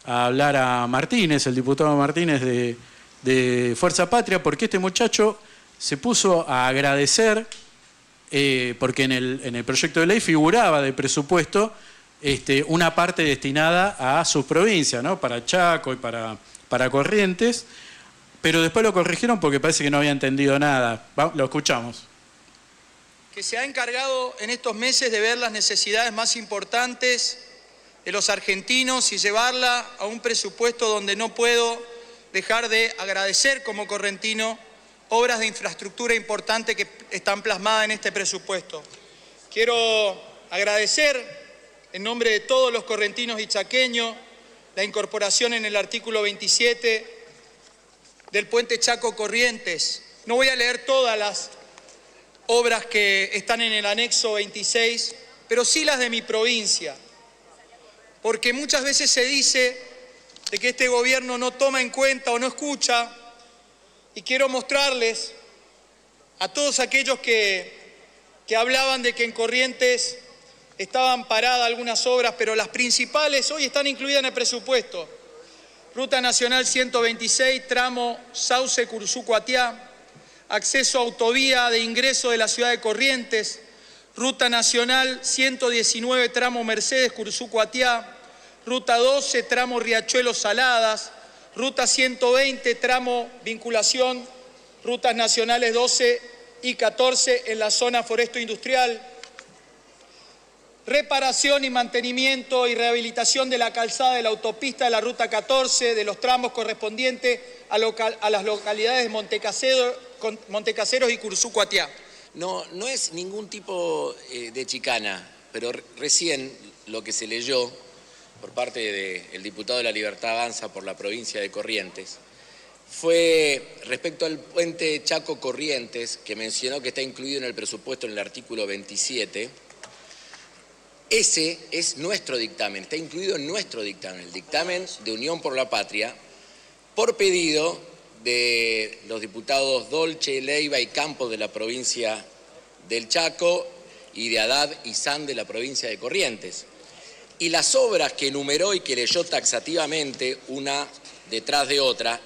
a hablar a Martínez, el diputado Martínez de Fuerza Patria, porque este muchacho se puso a agradecer, porque en el proyecto de ley figuraba de presupuesto una parte destinada a sus provincias, ¿no? Para Chaco y para Corrientes, pero después lo corrigieron porque parece que no había entendido nada. Lo escuchamos. Que se ha encargado en estos meses de ver las necesidades más importantes de los argentinos y llevarla a un presupuesto donde no puedo dejar de agradecer como correntino obras de infraestructura importantes que están plasmadas en este presupuesto. Quiero agradecer en nombre de todos los correntinos y chaqueños la incorporación en el artículo 27 del puente Chaco Corrientes. No voy a leer todas las obras que están en el anexo 26, pero sí las de mi provincia, porque muchas veces se dice de que este gobierno no toma en cuenta o no escucha, y quiero mostrarles a todos aquellos que hablaban de que en Corrientes estaban paradas algunas obras, pero las principales hoy están incluidas en el presupuesto. Ruta Nacional 126, tramo Sauce-Curzú-Cuatiá, acceso a autovía de ingreso de la ciudad de Corrientes, Ruta Nacional 119, tramo Mercedes-Curzú-Cuatiá, Ruta 12, tramo Riachuelo-Saladas, Ruta 120, tramo vinculación, Rutas Nacionales 12 y 14 en la zona foresto-industrial, reparación y mantenimiento y rehabilitación de la calzada de la autopista de la Ruta 14, de los tramos correspondientes a las localidades de Montecaseros y Curzú-Cuatiá. No es ningún tipo de chicana, pero recién lo que se leyó por parte del diputado de la Libertad Avanza por la provincia de Corrientes fue respecto al puente Chaco-Corrientes, que mencionó que está incluido en el presupuesto en el artículo 27. Ese es nuestro dictamen, está incluido en nuestro dictamen, el dictamen de Unión por la Patria, por pedido de los diputados Dolce, Leiva y Campos de la provincia del Chaco y de Haddad y San de la provincia de Corrientes. Y las obras que enumeró y que leyó taxativamente una detrás de otra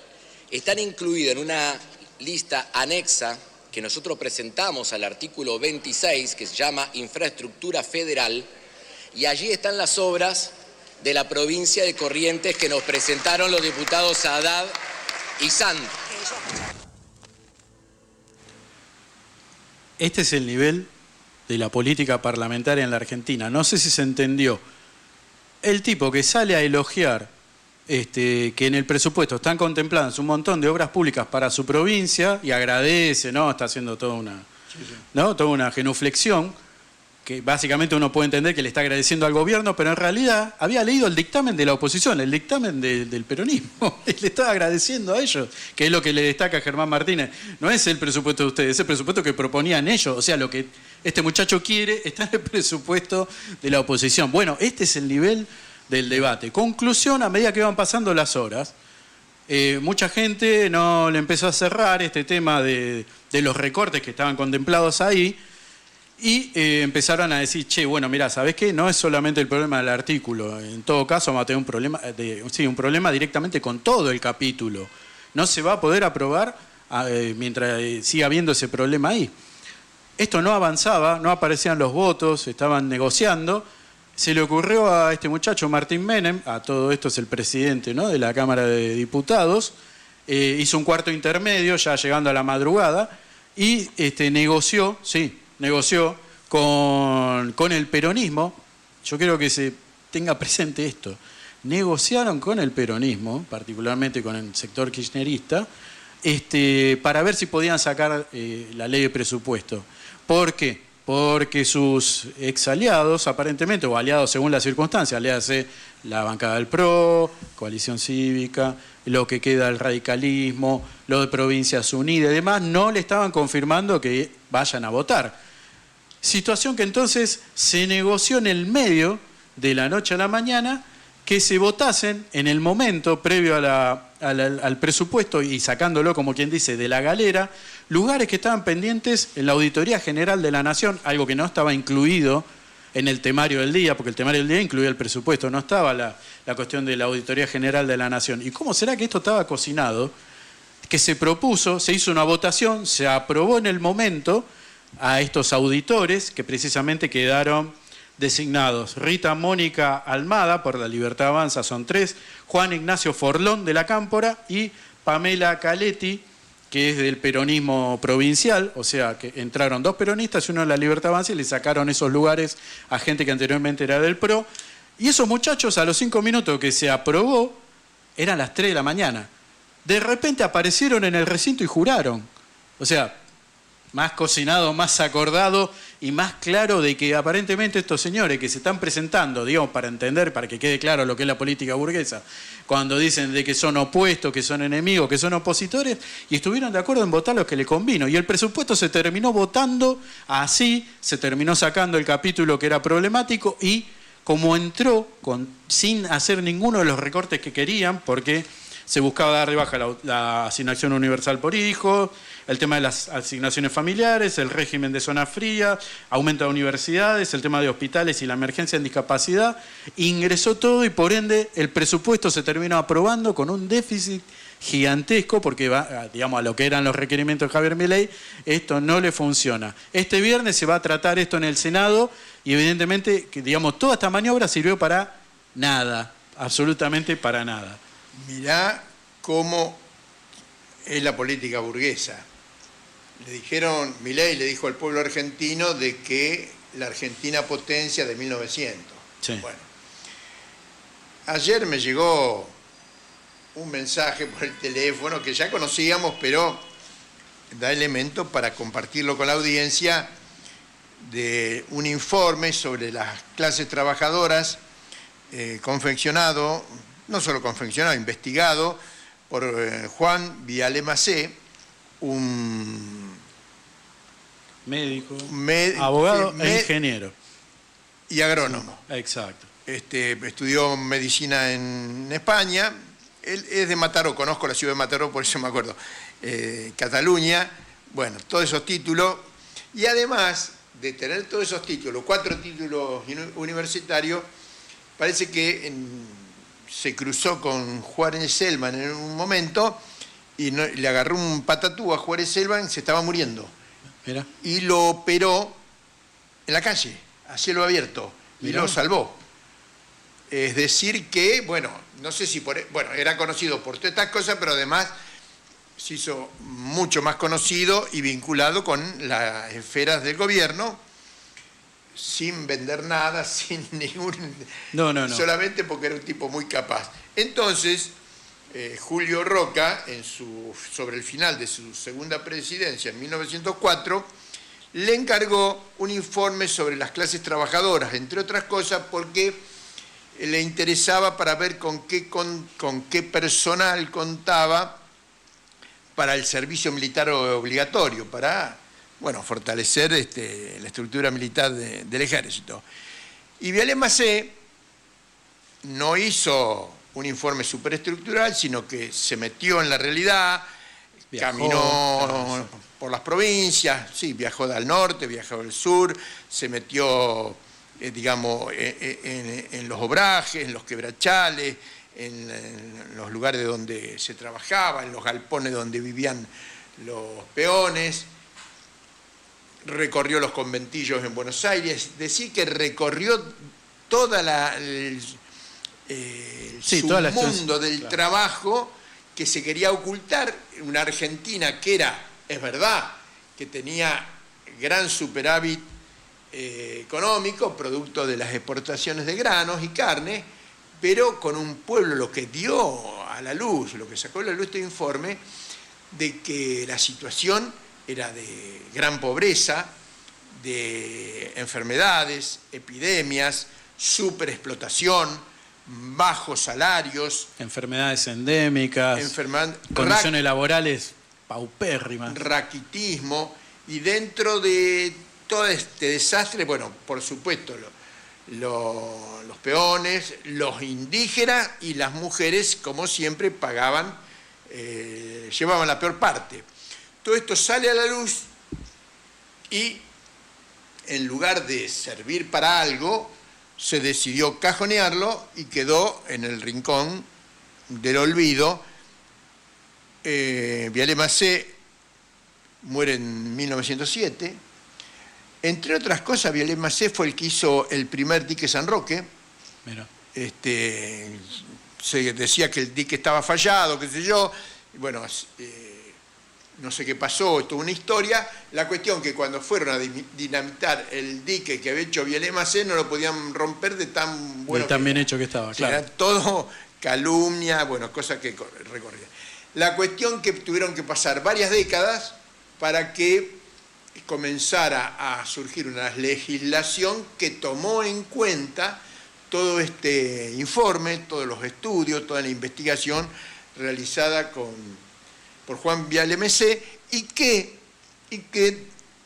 están incluidas en una lista anexa que nosotros presentamos al artículo 26, que se llama Infraestructura Federal, y allí están las obras de la provincia de Corrientes que nos presentaron los diputados Haddad y San. Este es el nivel de la política parlamentaria en la Argentina. No sé si se entendió. El tipo que sale a elogiar que en el presupuesto están contempladas un montón de obras públicas para su provincia y agradece, ¿no? Está haciendo toda una genuflexión, que básicamente uno puede entender que le está agradeciendo al gobierno, pero en realidad había leído el dictamen de la oposición, el dictamen del peronismo, y le estaba agradeciendo a ellos, que es lo que le destaca a Germán Martínez. No es el presupuesto de ustedes, es el presupuesto que proponían ellos, o sea, lo que este muchacho quiere está en el presupuesto de la oposición. Bueno, este es el nivel del debate. Conclusión, a medida que van pasando las horas, mucha gente no le empezó a cerrar este tema de los recortes que estaban contemplados ahí, y empezaron a decir, che, bueno, mirá, ¿sabés qué? No es solamente el problema del artículo. En todo caso, vamos a tener un problema directamente con todo el capítulo. No se va a poder aprobar mientras siga habiendo ese problema ahí. Esto no avanzaba, no aparecían los votos, estaban negociando. Se le ocurrió a este muchacho, Martín Menem, a todo esto es el presidente, ¿no?, de la Cámara de Diputados, hizo un cuarto intermedio, ya llegando a la madrugada, y negoció con el peronismo. Yo quiero que se tenga presente esto. Negociaron con el peronismo, particularmente con el sector kirchnerista, para ver si podían sacar la ley de presupuesto. ¿Por qué? Porque sus ex aliados, aparentemente, o aliados según las circunstancias, léase la bancada del PRO, Coalición Cívica, lo que queda del radicalismo, lo de Provincias Unidas y demás, no le estaban confirmando que vayan a votar. Situación que entonces se negoció en el medio de la noche a la mañana, que se votasen en el momento previo al presupuesto y sacándolo, como quien dice, de la galera, lugares que estaban pendientes en la Auditoría General de la Nación, algo que no estaba incluido en el temario del día, porque el temario del día incluía el presupuesto, no estaba la cuestión de la Auditoría General de la Nación. ¿Y cómo será que esto estaba cocinado? Que se propuso, se hizo una votación, se aprobó en el momento a estos auditores que precisamente quedaron designados: Rita Mónica Almada, por la Libertad Avanza, son 3, Juan Ignacio Forlón de la Cámpora y Pamela Caletti, que es del peronismo provincial, o sea que entraron 2 peronistas y uno de la Libertad Avanza y le sacaron esos lugares a gente que anteriormente era del PRO. Y esos muchachos, a los 5 minutos que se aprobó, eran las 3 de la mañana. De repente aparecieron en el recinto y juraron. O sea, más cocinado, más acordado y más claro de que aparentemente estos señores que se están presentando, digamos, para entender, para que quede claro lo que es la política burguesa, cuando dicen de que son opuestos, que son enemigos, que son opositores, y estuvieron de acuerdo en votar lo que le convino. Y el presupuesto se terminó votando así, se terminó sacando el capítulo que era problemático y como entró sin hacer ninguno de los recortes que querían, porque Se buscaba dar de baja la asignación universal por hijo, el tema de las asignaciones familiares, el régimen de zona fría, aumento de universidades, el tema de hospitales y la emergencia en discapacidad. Ingresó todo y por ende el presupuesto se terminó aprobando con un déficit gigantesco porque va, digamos, a lo que eran los requerimientos de Javier Milei, esto no le funciona. Este viernes se va a tratar esto en el Senado y evidentemente, digamos, toda esta maniobra sirvió para nada, absolutamente para nada. Mirá cómo es la política burguesa. Milei le dijo al pueblo argentino de que la Argentina potencia de 1900. Sí. Bueno, ayer me llegó un mensaje por el teléfono que ya conocíamos, pero da elemento para compartirlo con la audiencia, de un informe sobre las clases trabajadoras confeccionado, no solo confeccionado, investigado por Juan Viale Macé, un médico, abogado e ingeniero. Y agrónomo. Exacto. Estudió medicina en España. Él es de Mataró, conozco la ciudad de Mataró, por eso me acuerdo. Cataluña, bueno, todos esos títulos. Y además de tener todos esos títulos, 4 títulos universitarios, parece que se cruzó con Juárez Selman en un momento y le agarró un patatú a Juárez Selman, se estaba muriendo. Mira. Y lo operó en la calle, a cielo abierto, y lo salvó. Es decir que, bueno, no sé si era conocido por todas estas cosas, pero además se hizo mucho más conocido y vinculado con las esferas del gobierno, sin vender nada, sin ningún... No. Solamente porque era un tipo muy capaz. Entonces, Julio Roca, sobre el final de su segunda presidencia, en 1904, le encargó un informe sobre las clases trabajadoras, entre otras cosas porque le interesaba para ver con qué personal contaba para el servicio militar obligatorio, para fortalecer la estructura militar del ejército. Y Viale Macé no hizo un informe superestructural, sino que se metió en la realidad, caminó por las provincias, sí, viajó al norte, viajó al sur, se metió, en los obrajes, en los quebrachales, en los lugares donde se trabajaba, en los galpones donde vivían los peones, recorrió los conventillos en Buenos Aires, decir que recorrió toda el submundo del trabajo que se quería ocultar, una Argentina que es verdad, que tenía gran superávit económico, producto de las exportaciones de granos y carne, pero con un pueblo, lo que dio a la luz, lo que sacó a la luz este informe, de que la situación era de gran pobreza, de enfermedades, epidemias, superexplotación, bajos salarios, enfermedades endémicas, condiciones laborales paupérrimas, raquitismo, y dentro de todo este desastre, por supuesto, los peones, los indígenas y las mujeres, como siempre, llevaban la peor parte. Todo esto sale a la luz y, en lugar de servir para algo, se decidió cajonearlo y quedó en el rincón del olvido. Viale Macé muere en 1907. Entre otras cosas, Viale Macé fue el que hizo el primer dique San Roque. Mira. Se decía que el dique estaba fallado, qué sé yo. No sé qué pasó, esto es una historia. La cuestión que cuando fueron a dinamitar el dique que había hecho Viale Macé, no lo podían romper de tan bueno. De tan bien hecho que estaba, claro. Era todo calumnia, cosas que recorrían. La cuestión que tuvieron que pasar varias décadas para que comenzara a surgir una legislación que tomó en cuenta todo este informe, todos los estudios, toda la investigación realizada por Juan Viale Macé y que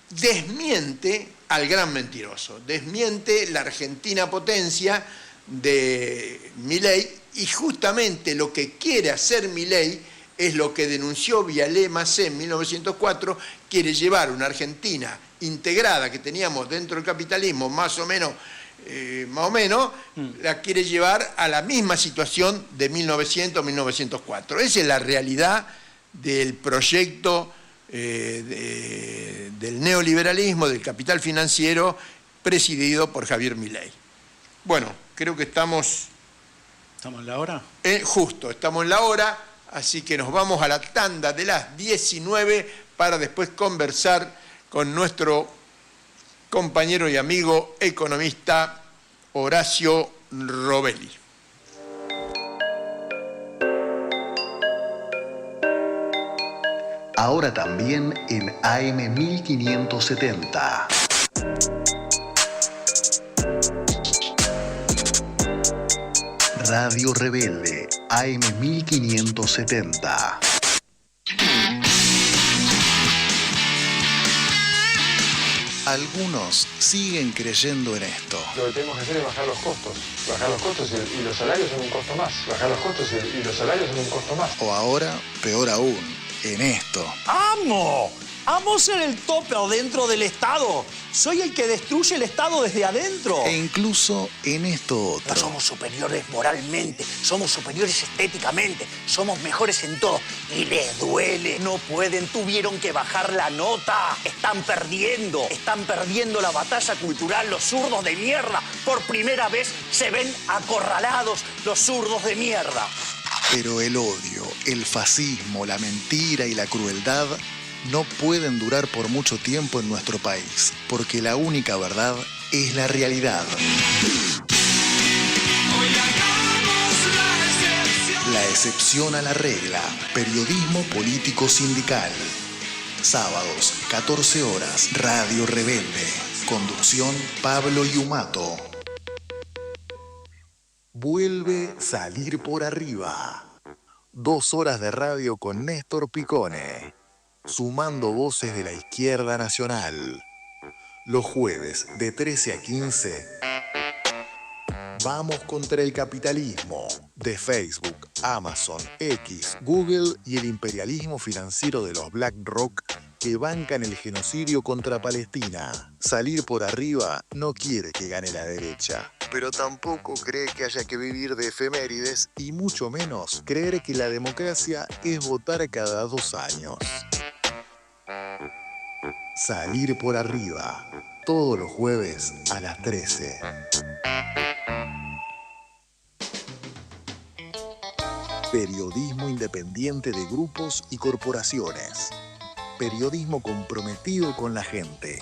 desmiente al gran mentiroso, desmiente la Argentina potencia de Milei, y justamente lo que quiere hacer Milei es lo que denunció Vialé Macé en 1904, quiere llevar una Argentina integrada que teníamos dentro del capitalismo, más o menos, la quiere llevar a la misma situación de 1900-1904. Esa es la realidad del proyecto del neoliberalismo, del capital financiero, presidido por Javier Milei. Bueno, creo que estamos... ¿Estamos en la hora? Justo, estamos en la hora, así que nos vamos a la tanda de las 19 para después conversar con nuestro compañero y amigo economista Horacio Robelli. Ahora también en AM 1570. Radio Rebelde, AM 1570. Algunos siguen creyendo en esto. Lo que tenemos que hacer es bajar los costos. Bajar los costos y los salarios son un costo más. Bajar los costos y los salarios son un costo más. O ahora, peor aún, en esto. ¡Amo! ¡Amo ser el topper dentro del Estado! Soy el que destruye el Estado desde adentro. E incluso en esto otro. No somos superiores moralmente, somos superiores estéticamente, somos mejores en todo. Y les duele. No pueden, tuvieron que bajar la nota. Están perdiendo la batalla cultural los zurdos de mierda. Por primera vez se ven acorralados los zurdos de mierda. Pero el odio, el fascismo, la mentira y la crueldad no pueden durar por mucho tiempo en nuestro país, porque la única verdad es la realidad. La excepción a la regla. Periodismo político sindical. Sábados, 14 horas, Radio Rebelde. Conducción, Pablo Yumato. Vuelve Salir por Arriba. 2 horas de radio con Néstor Picone, sumando voces de la izquierda nacional. Los jueves de 13 a 15. Vamos contra el capitalismo. De Facebook, Amazon, X, Google y el imperialismo financiero de los BlackRock que bancan el genocidio contra Palestina. Salir por Arriba no quiere que gane la derecha, pero tampoco cree que haya que vivir de efemérides y mucho menos creer que la democracia es votar cada 2 años. Salir por Arriba, todos los jueves a las 13. Periodismo independiente de grupos y corporaciones. Periodismo comprometido con la gente.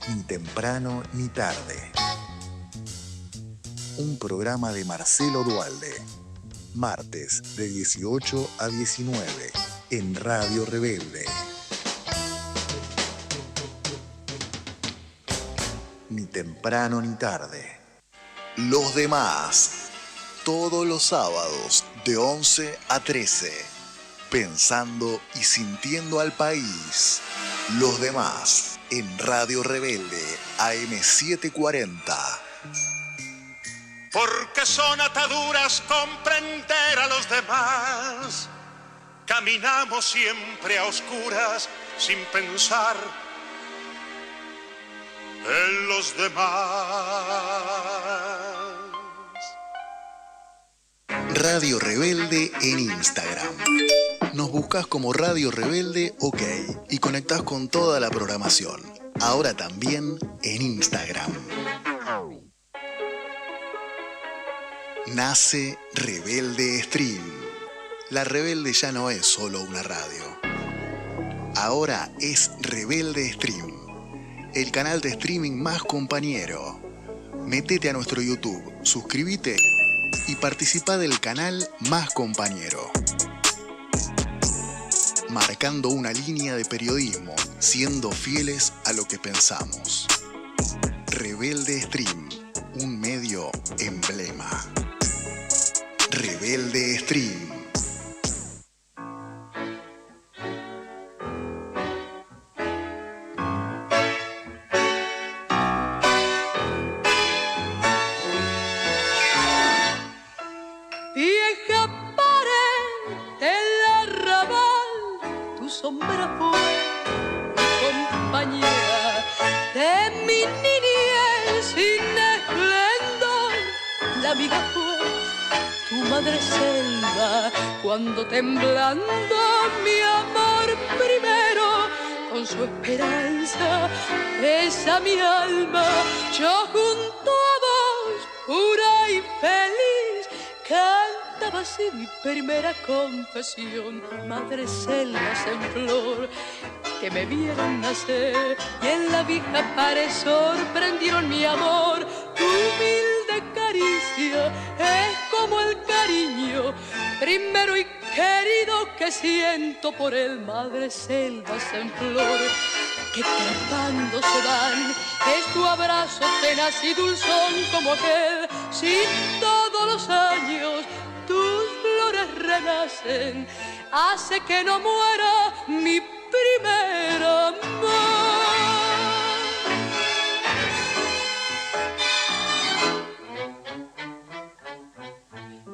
Ni temprano ni tarde. Un programa de Marcelo Duhalde. Martes de 18 a 19 en Radio Rebelde. Ni temprano ni tarde. Los demás. Todos los sábados de 11 a 13. Pensando y sintiendo al país. Los demás en Radio Rebelde AM 740. Porque son ataduras comprender a los demás. Caminamos siempre a oscuras sin pensar en los demás. Radio Rebelde en Instagram. Nos buscas como Radio Rebelde OK y conectás con toda la programación. Ahora también en Instagram. Nace Rebelde Stream. La Rebelde ya no es solo una radio. Ahora es Rebelde Stream, el canal de streaming más compañero. Métete a nuestro YouTube, suscríbete y participa del canal más compañero. Marcando una línea de periodismo, siendo fieles a lo que pensamos. Rebelde Stream, un medio emblema. Rebelde Stream. mi niñez sin esplendor. La amiga fue tu madre selva, cuando temblando mi amor primero, con su esperanza besa mi alma. Yo junto a vos, pura y feliz, cantaba así mi primera confesión. Madre selvas en flor, que me vieron nacer y en la vieja pared sorprendieron mi amor. Tu humilde caricia es como el cariño primero y querido que siento por él. Madre selvas en flor, que trepando se dan, es tu abrazo tenaz y dulzón como aquel. Si todos los años tus flores renacen, hace que no muera mi primer amor.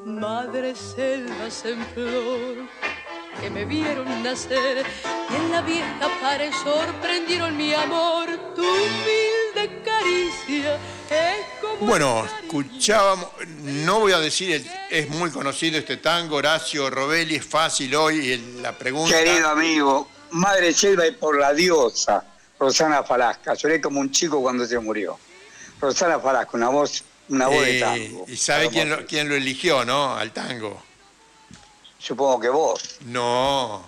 Madre selvas en flor, que me vieron nacer y en la vieja pared sorprendieron mi amor. Tu humilde caricia es como... Bueno, escuchábamos, no voy a decir, es muy conocido este tango, Horacio Robelli, es fácil hoy la pregunta. Querido amigo, Madre Selva y por la diosa Rosana Falasca. Lloré como un chico cuando se murió. Rosana Falasca, una voz de tango. ¿Y sabe quién lo eligió, no? Al tango. Supongo que vos. No.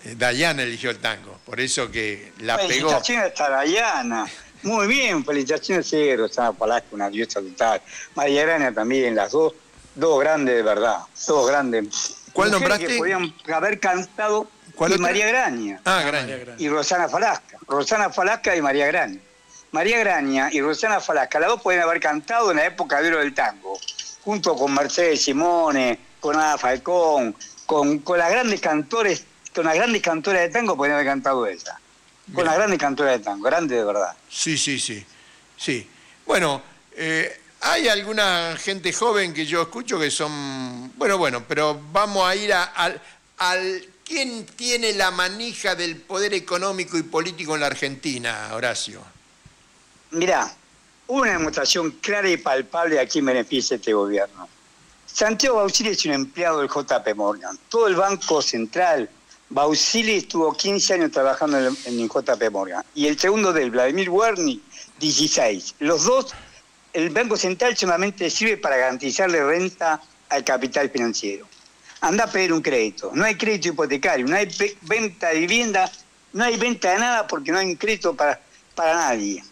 Dayana eligió el tango, por eso que la pegó. Felicitaciones a Dayana. Muy bien, felicitaciones a Rosana Falasca, una diosa total. María Grania también, las dos grandes de verdad, dos grandes. ¿Cuál mujeres nombraste? Que podían haber cantado. ¿Cuál otra? María Grania. Graña. Y Rosana Falasca. Rosana Falasca y María Grania. María Grania y Rosana Falasca, las dos pueden haber cantado en la época de oro del tango, junto con Mercedes Simone, con Ada Falcón, con las grandes cantores, con las grandes cantoras de tango pueden haber cantado ella. Con las grandes cantoras de tango, grandes de verdad. Sí. Bueno, hay alguna gente joven que yo escucho que son... Bueno, pero vamos a ir al ¿quién tiene la manija del poder económico y político en la Argentina, Horacio? Mirá, una demostración clara y palpable a quién beneficia este gobierno. Santiago Bausili es un empleado del JP Morgan. Todo el Banco Central, Bausili estuvo 15 años trabajando en el JP Morgan. Y el segundo de él, Vladimir Wernicke, 16. Los dos, el Banco Central solamente sirve para garantizarle renta al capital financiero. Anda a pedir un crédito. No hay crédito hipotecario, no hay venta de vivienda, no hay venta de nada porque no hay un crédito para nadie.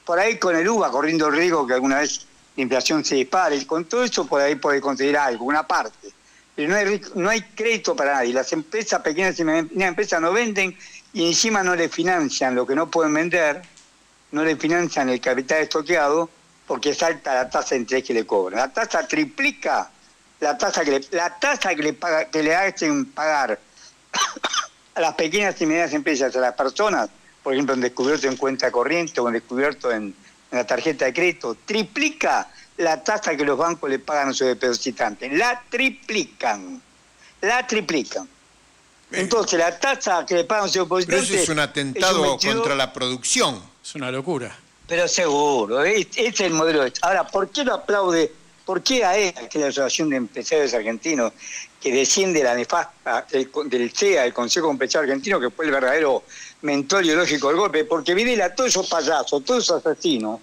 Por ahí con el UVA corriendo el riesgo que alguna vez la inflación se dispare, con todo eso por ahí puede conseguir algo, una parte. Pero no hay crédito para nadie. Las empresas, pequeñas y medianas empresas no venden y encima no le financian lo que no pueden vender, no le financian el capital estoqueado porque salta la tasa de interés que le cobran. La tasa triplica la tasa que le hacen pagar a las pequeñas y medianas empresas, a las personas, por ejemplo, en descubierto en cuenta corriente o en descubierto en la tarjeta de crédito, triplica la tasa que los bancos le pagan a sus depositantes. La triplican. Entonces, la tasa que le pagan a sus depositantes... Pero eso es un atentado contra la producción. Es una locura. Pero seguro, este es el modelo. Ahora, ¿por qué lo aplaude? ¿Por qué AEA, que es la Asociación de Empresarios Argentinos, que desciende la nefasta del CEA, el Consejo Empresario Argentino, que fue el verdadero mentor ideológico del golpe? Porque Videla, todos esos payasos, todos esos asesinos,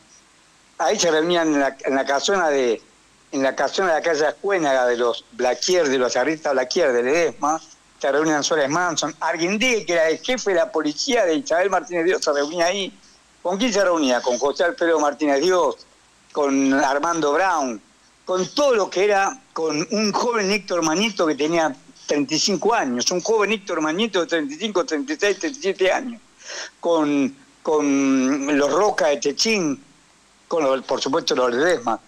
ahí se reunían en la casona de la calle Ascuénaga de los Blaquier, de los artistas Blaquier de Ledesma, se reunían Suárez Manson, Arguindí, que era el jefe de la policía de Isabel Martínez Dios, se reunía ahí. ¿Con quién se reunía? Con José Alfredo Martínez Dios, con Armando Brown, con todo lo que era, con un joven Héctor Mañeto que tenía 35 años, un joven Héctor Mañeto de 35, 36, 37 años, con los Roca de Techín, por supuesto los Ledesma.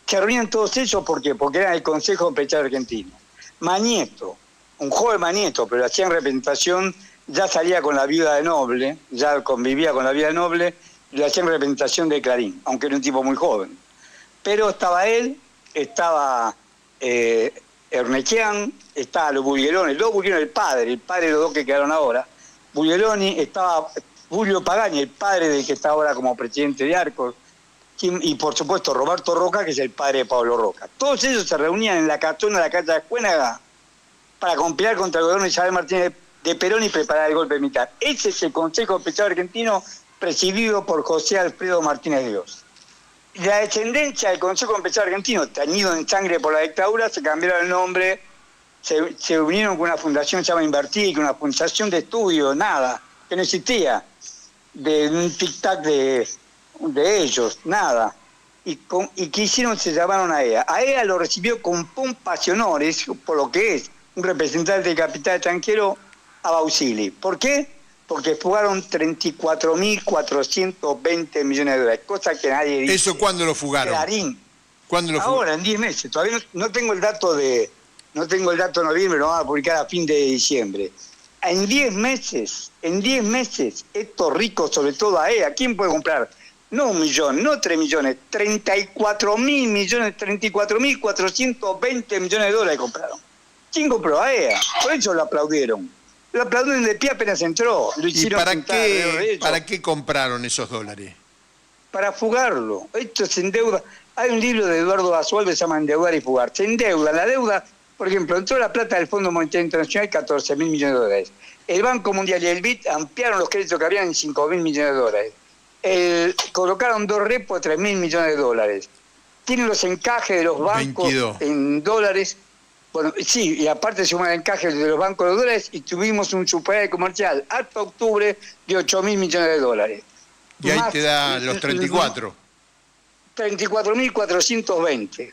Se reunían todos ellos porque eran el Consejo Empresario Argentino. Mañeto, un joven Mañeto, pero hacía en representación, ya salía con la viuda de Noble, ya convivía con la viuda de Noble, y lo hacía en representación de Clarín, aunque era un tipo muy joven. Pero estaba él, estaba Ernequian, estaba los Bulgeroni, el padre de los dos que quedaron ahora. Bulgeroni, estaba Julio Pagani, el padre del que está ahora como presidente de Arcos, y por supuesto Roberto Roca, que es el padre de Pablo Roca. Todos ellos se reunían en la casona de la Casa de Escuénaga para conspirar contra el gobierno de Isabel Martínez de Perón y preparar el golpe militar. Ese es el Consejo Especial Argentino presidido por José Alfredo Martínez Dios. La descendencia del Consejo Especial Argentino, teñido en sangre por la dictadura, se cambiaron el nombre, se unieron con una fundación que se llama Invertir, con una fundación de estudio, nada, que no existía, de un tic-tac de ellos, nada. ¿Y qué hicieron? Se llamaron a EA. A EA lo recibió con pompas y honores, por lo que es un representante del capital extranjero, a Bausili. ¿Por qué? Porque fugaron 34.420 millones de dólares, cosa que nadie dice. ¿Eso cuándo lo fugaron? Clarín. ¿Cuándo lo fugaron? Ahora, en 10 meses. Todavía no tengo el dato de noviembre, lo van a publicar a fin de diciembre. En 10 meses, estos ricos, sobre todo a EA, ¿quién puede comprar? No 1 millón, no 3 millones, 34.000 millones, 34.420 millones de dólares compraron. ¿Quién compró? A EA. Por eso lo aplaudieron. Lo aplaudieron de pie apenas entró. Lo hicieron para qué compraron esos dólares? Para fugarlo. Esto se endeuda. Hay un libro de Eduardo Basualdo que se llama Endeudar y Fugar. Se endeuda. La deuda, por ejemplo, entró la plata del Fondo Monetario Internacional, 14.000 millones de dólares. El Banco Mundial y el BID ampliaron los créditos que habían en 5.000 millones de dólares. Colocaron 2 repos de 3.000 millones de dólares. Tienen los encajes de los bancos 22. en dólares. Bueno, sí, y aparte suma el encaje de los bancos de dólares y tuvimos un superávit comercial hasta octubre de 8.000 millones de dólares. Y ahí te da los 34. 34.420.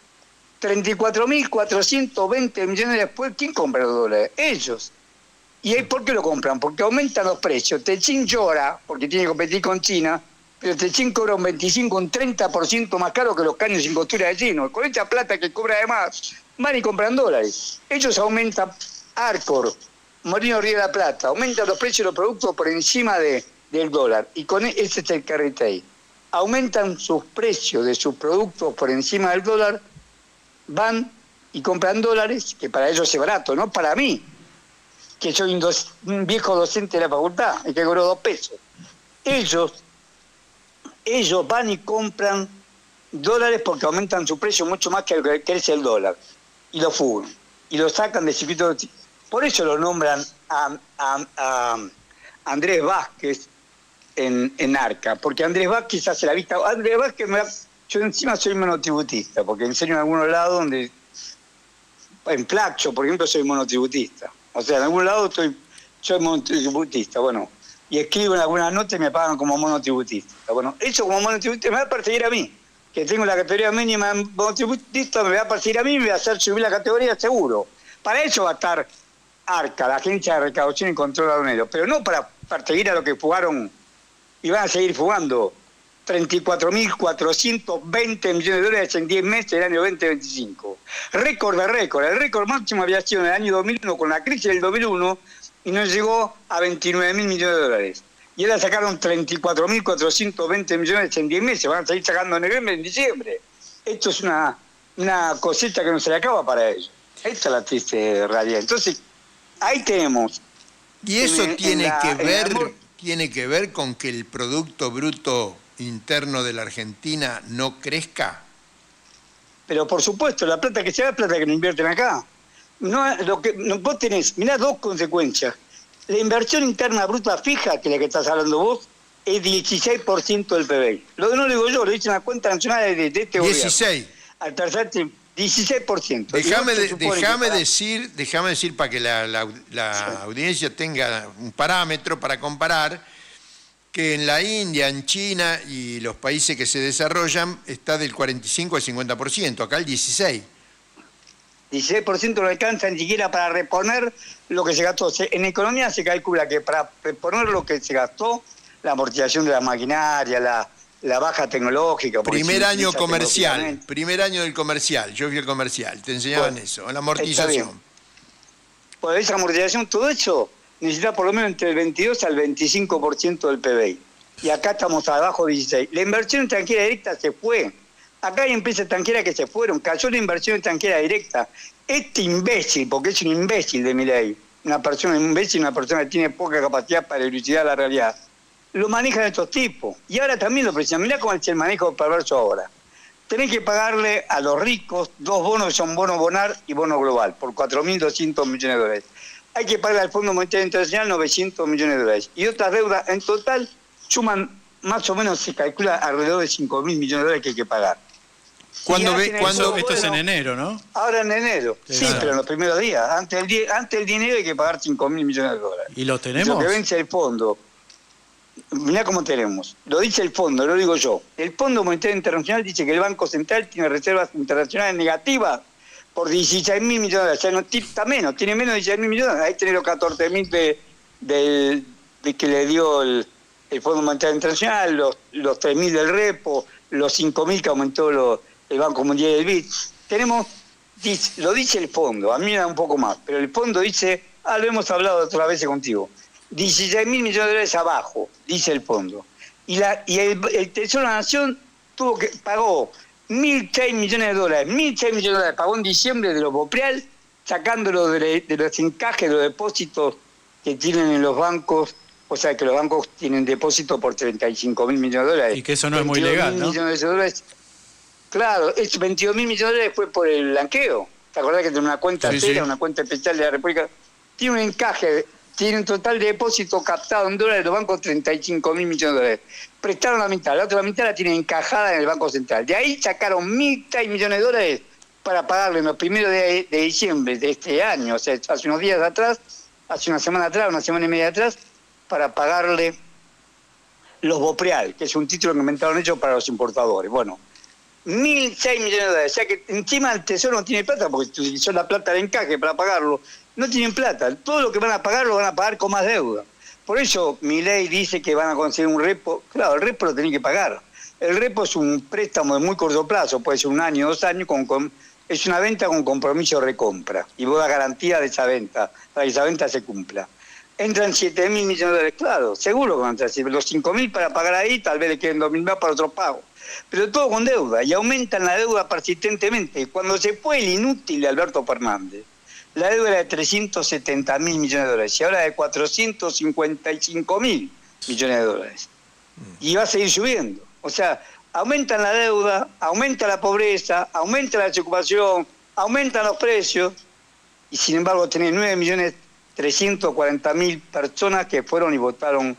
34.420 millones después, ¿quién compra los dólares? Ellos. ¿Y por qué lo compran? Porque aumentan los precios. Techín llora porque tiene que competir con China, pero Techín cobra un 25, un 30% más caro que los caños sin costura de chino. Con esta plata que cobra además, van y compran dólares. Ellos aumentan Arcor, Molino Río de la Plata, aumentan los precios de los productos por encima del dólar. Y con ese es el carrete ahí. Aumentan sus precios de sus productos por encima del dólar, van y compran dólares, que para ellos es barato, no para mí, que soy un viejo docente de la facultad y que cobró 2 pesos. Ellos van y compran dólares porque aumentan su precio mucho más que lo que crece el dólar. Y lo fugan. Y lo sacan de circuito. Por eso lo nombran a Andrés Vázquez en Arca. Porque Andrés Vázquez hace la vista. Andrés Vázquez, yo encima soy monotributista, porque enseño en algunos lados donde. En Placho, por ejemplo, soy monotributista. O sea, en algún lado soy monotributista. Bueno. Y escribo en algunas notas y me pagan como monotributista. Bueno, eso como monotributista me va a perseguir a mí, que tengo la categoría mínima de monotributista, me va a perseguir a mí y me va a hacer subir la categoría seguro. Para eso va a estar ARCA, la Agencia de Recaudación y Control Aduanero, pero no para perseguir a los que fugaron y van a seguir fugando 34.420 millones de dólares en 10 meses del año 2025. Récord de récord. El récord máximo había sido en el año 2001 con la crisis del 2001 y no llegó a 29.000 millones de dólares. Y ahora sacaron 34.420 millones en 10 meses. Van a seguir sacando en noviembre, en diciembre. Esto es una cosita que no se le acaba para ellos. Esta es la triste realidad. Entonces, ahí tenemos. Y eso tiene que ver con que el Producto Bruto Interno de la Argentina no crezca. Pero por supuesto, la plata que se da es plata que no invierten acá. Vos tenés, mirá 2 consecuencias. La inversión interna bruta fija, que es la que estás hablando vos, es 16% del PBI. No lo digo yo, lo dice una cuenta nacional de este 16. Gobierno. Al tercer tiempo, 16%. Déjame decir para que la audiencia tenga un parámetro para comparar, que en la India, en China y los países que se desarrollan está del 45 al 50%, acá el 16%. 16% no alcanza ni siquiera para reponer lo que se gastó. En economía se calcula que para reponer lo que se gastó, la amortización de la maquinaria, la baja tecnológica. Primer año del comercial, yo fui al comercial, te enseñaban eso, la amortización. Pues esa amortización, todo eso necesita por lo menos entre el 22 al 25% del PBI. Y acá estamos abajo de 16. La inversión extranjera directa se fue. Acá hay empresas extranjeras que se fueron, cayó la inversión extranjera directa. Este imbécil, porque es un imbécil de Milei, una persona imbécil, una persona que tiene poca capacidad para elucidar la realidad, lo manejan estos tipos. Y ahora también lo presionan. Mirá cómo es el manejo perverso ahora. Tenés que pagarle a los ricos 2 bonos que son bono Bonar y bono global, por 4.200 millones de dólares. Hay que pagarle al Fondo Monetario Internacional 900 millones de dólares. Y otras deudas en total suman, más o menos se calcula, alrededor de 5.000 millones de dólares que hay que pagar. Esto es en enero, ¿no? Ahora en enero. Sí, pero en los primeros días. Antes del dinero hay que pagar 5.000 millones de dólares. ¿Y lo tenemos? Lo que vence el fondo. Mirá cómo tenemos. Lo dice el fondo, lo digo yo. El Fondo Monetario Internacional dice que el Banco Central tiene reservas internacionales negativas por 16.000 millones de dólares. O sea, no, está menos, tiene menos de 16.000 millones de dólares. Ahí tenés los 14.000 de que le dio el Fondo Monetario Internacional, los 3.000 del repo, los 5.000 que aumentó el Banco Mundial y el BID. Tenemos, lo dice el fondo, a mí me da un poco más, pero el fondo dice, lo hemos hablado otras veces contigo, 16.000 millones de dólares abajo, dice el fondo. Y el Tesoro de la Nación pagó 1.006 millones de dólares, 1.006 millones de dólares, pagó en diciembre de los Bopreal, sacándolo de los encajes, de los depósitos que tienen en los bancos, o sea que los bancos tienen depósitos por 35.000 millones de dólares. Y que eso no es muy legal, ¿no? Millones de dólares. Claro, esos 22.000 millones de dólares fue por el blanqueo. ¿Te acordás que tiene una cuenta una cuenta especial de la República? Tiene un encaje, tiene un total de depósito captado en dólares de los bancos 35.000 millones de dólares. Prestaron la mitad, la otra mitad la tienen encajada en el Banco Central. De ahí sacaron 1.006 millones de dólares para pagarle en los primeros de diciembre de este año, o sea, hace unos días atrás, hace una semana atrás, una semana y media atrás, para pagarle los Bopreal, que es un título que inventaron ellos para los importadores. Bueno, 1.006 millones de dólares. O sea que encima el Tesoro no tiene plata porque utilizó la plata de encaje para pagarlo. No tienen plata. Todo lo que van a pagar lo van a pagar con más deuda. Por eso Milei dice que van a conseguir un repo. Claro, el repo lo tienen que pagar. El repo es un préstamo de muy corto plazo, puede ser 1 año, 2 años, es una venta con compromiso de recompra. Y vos das garantía de esa venta, para que esa venta se cumpla. Entran 7.000 millones de dólares, claro, seguro que van a entrar. Los 5.000 para pagar ahí, tal vez le queden 2.000 más para otro pago. Pero todo con deuda, y aumentan la deuda persistentemente. Cuando se fue el inútil de Alberto Fernández, la deuda era de 370.000 millones de dólares, y ahora de 455.000 millones de dólares. Y va a seguir subiendo. O sea, aumentan la deuda, aumenta la pobreza, aumenta la desocupación, aumentan los precios, y sin embargo tenés 9.340.000 personas que fueron y votaron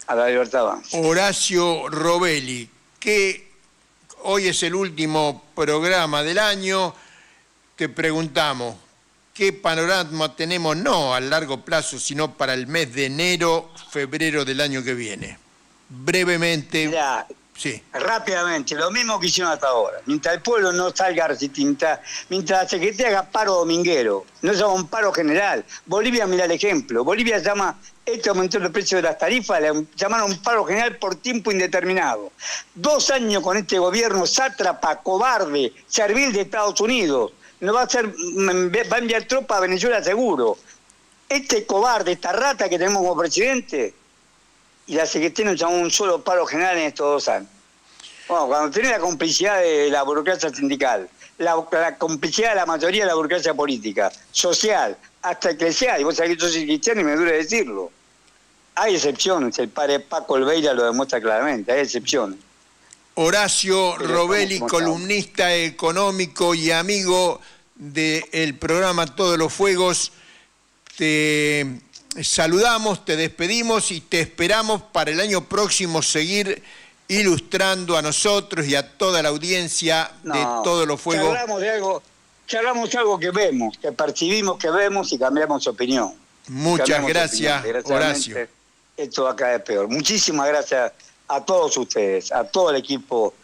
a la Libertad Avanza. Horacio Robelli, que hoy es el último programa del año, te preguntamos, ¿qué panorama tenemos no a largo plazo, sino para el mes de enero, febrero del año que viene? Brevemente. Mirá, sí. Rápidamente, lo mismo que hicieron hasta ahora. Mientras el pueblo no salga a resistir, mientras la Secretaría haga paro dominguero, no llama un paro general. Bolivia, mira el ejemplo. Bolivia llama, aumentó el precio de las tarifas, le llamaron un paro general por tiempo indeterminado. 2 años con este gobierno sátrapa, cobarde, servil de Estados Unidos. No va a enviar tropas a Venezuela seguro. Este cobarde, esta rata que tenemos como presidente, y la Secretaría nos llamó un solo paro general en estos 2 años. Bueno, cuando tenés la complicidad de la burocracia sindical, la complicidad de la mayoría de la burocracia política, social, hasta eclesial, y vos sabés que yo soy cristiano y me duele decirlo, hay excepciones, el padre Paco Olveira lo demuestra claramente, hay excepciones. Horacio Robelli, columnista económico y amigo del programa Todos los Fuegos, te saludamos, te despedimos y te esperamos para el año próximo seguir ilustrando a nosotros y a toda la audiencia de Todos los Fuegos. Charlamos de algo que vemos, que percibimos, que vemos y cambiamos opinión. Muchas gracias, Horacio. Esto va a caer peor. Muchísimas gracias a todos ustedes, a todo el equipo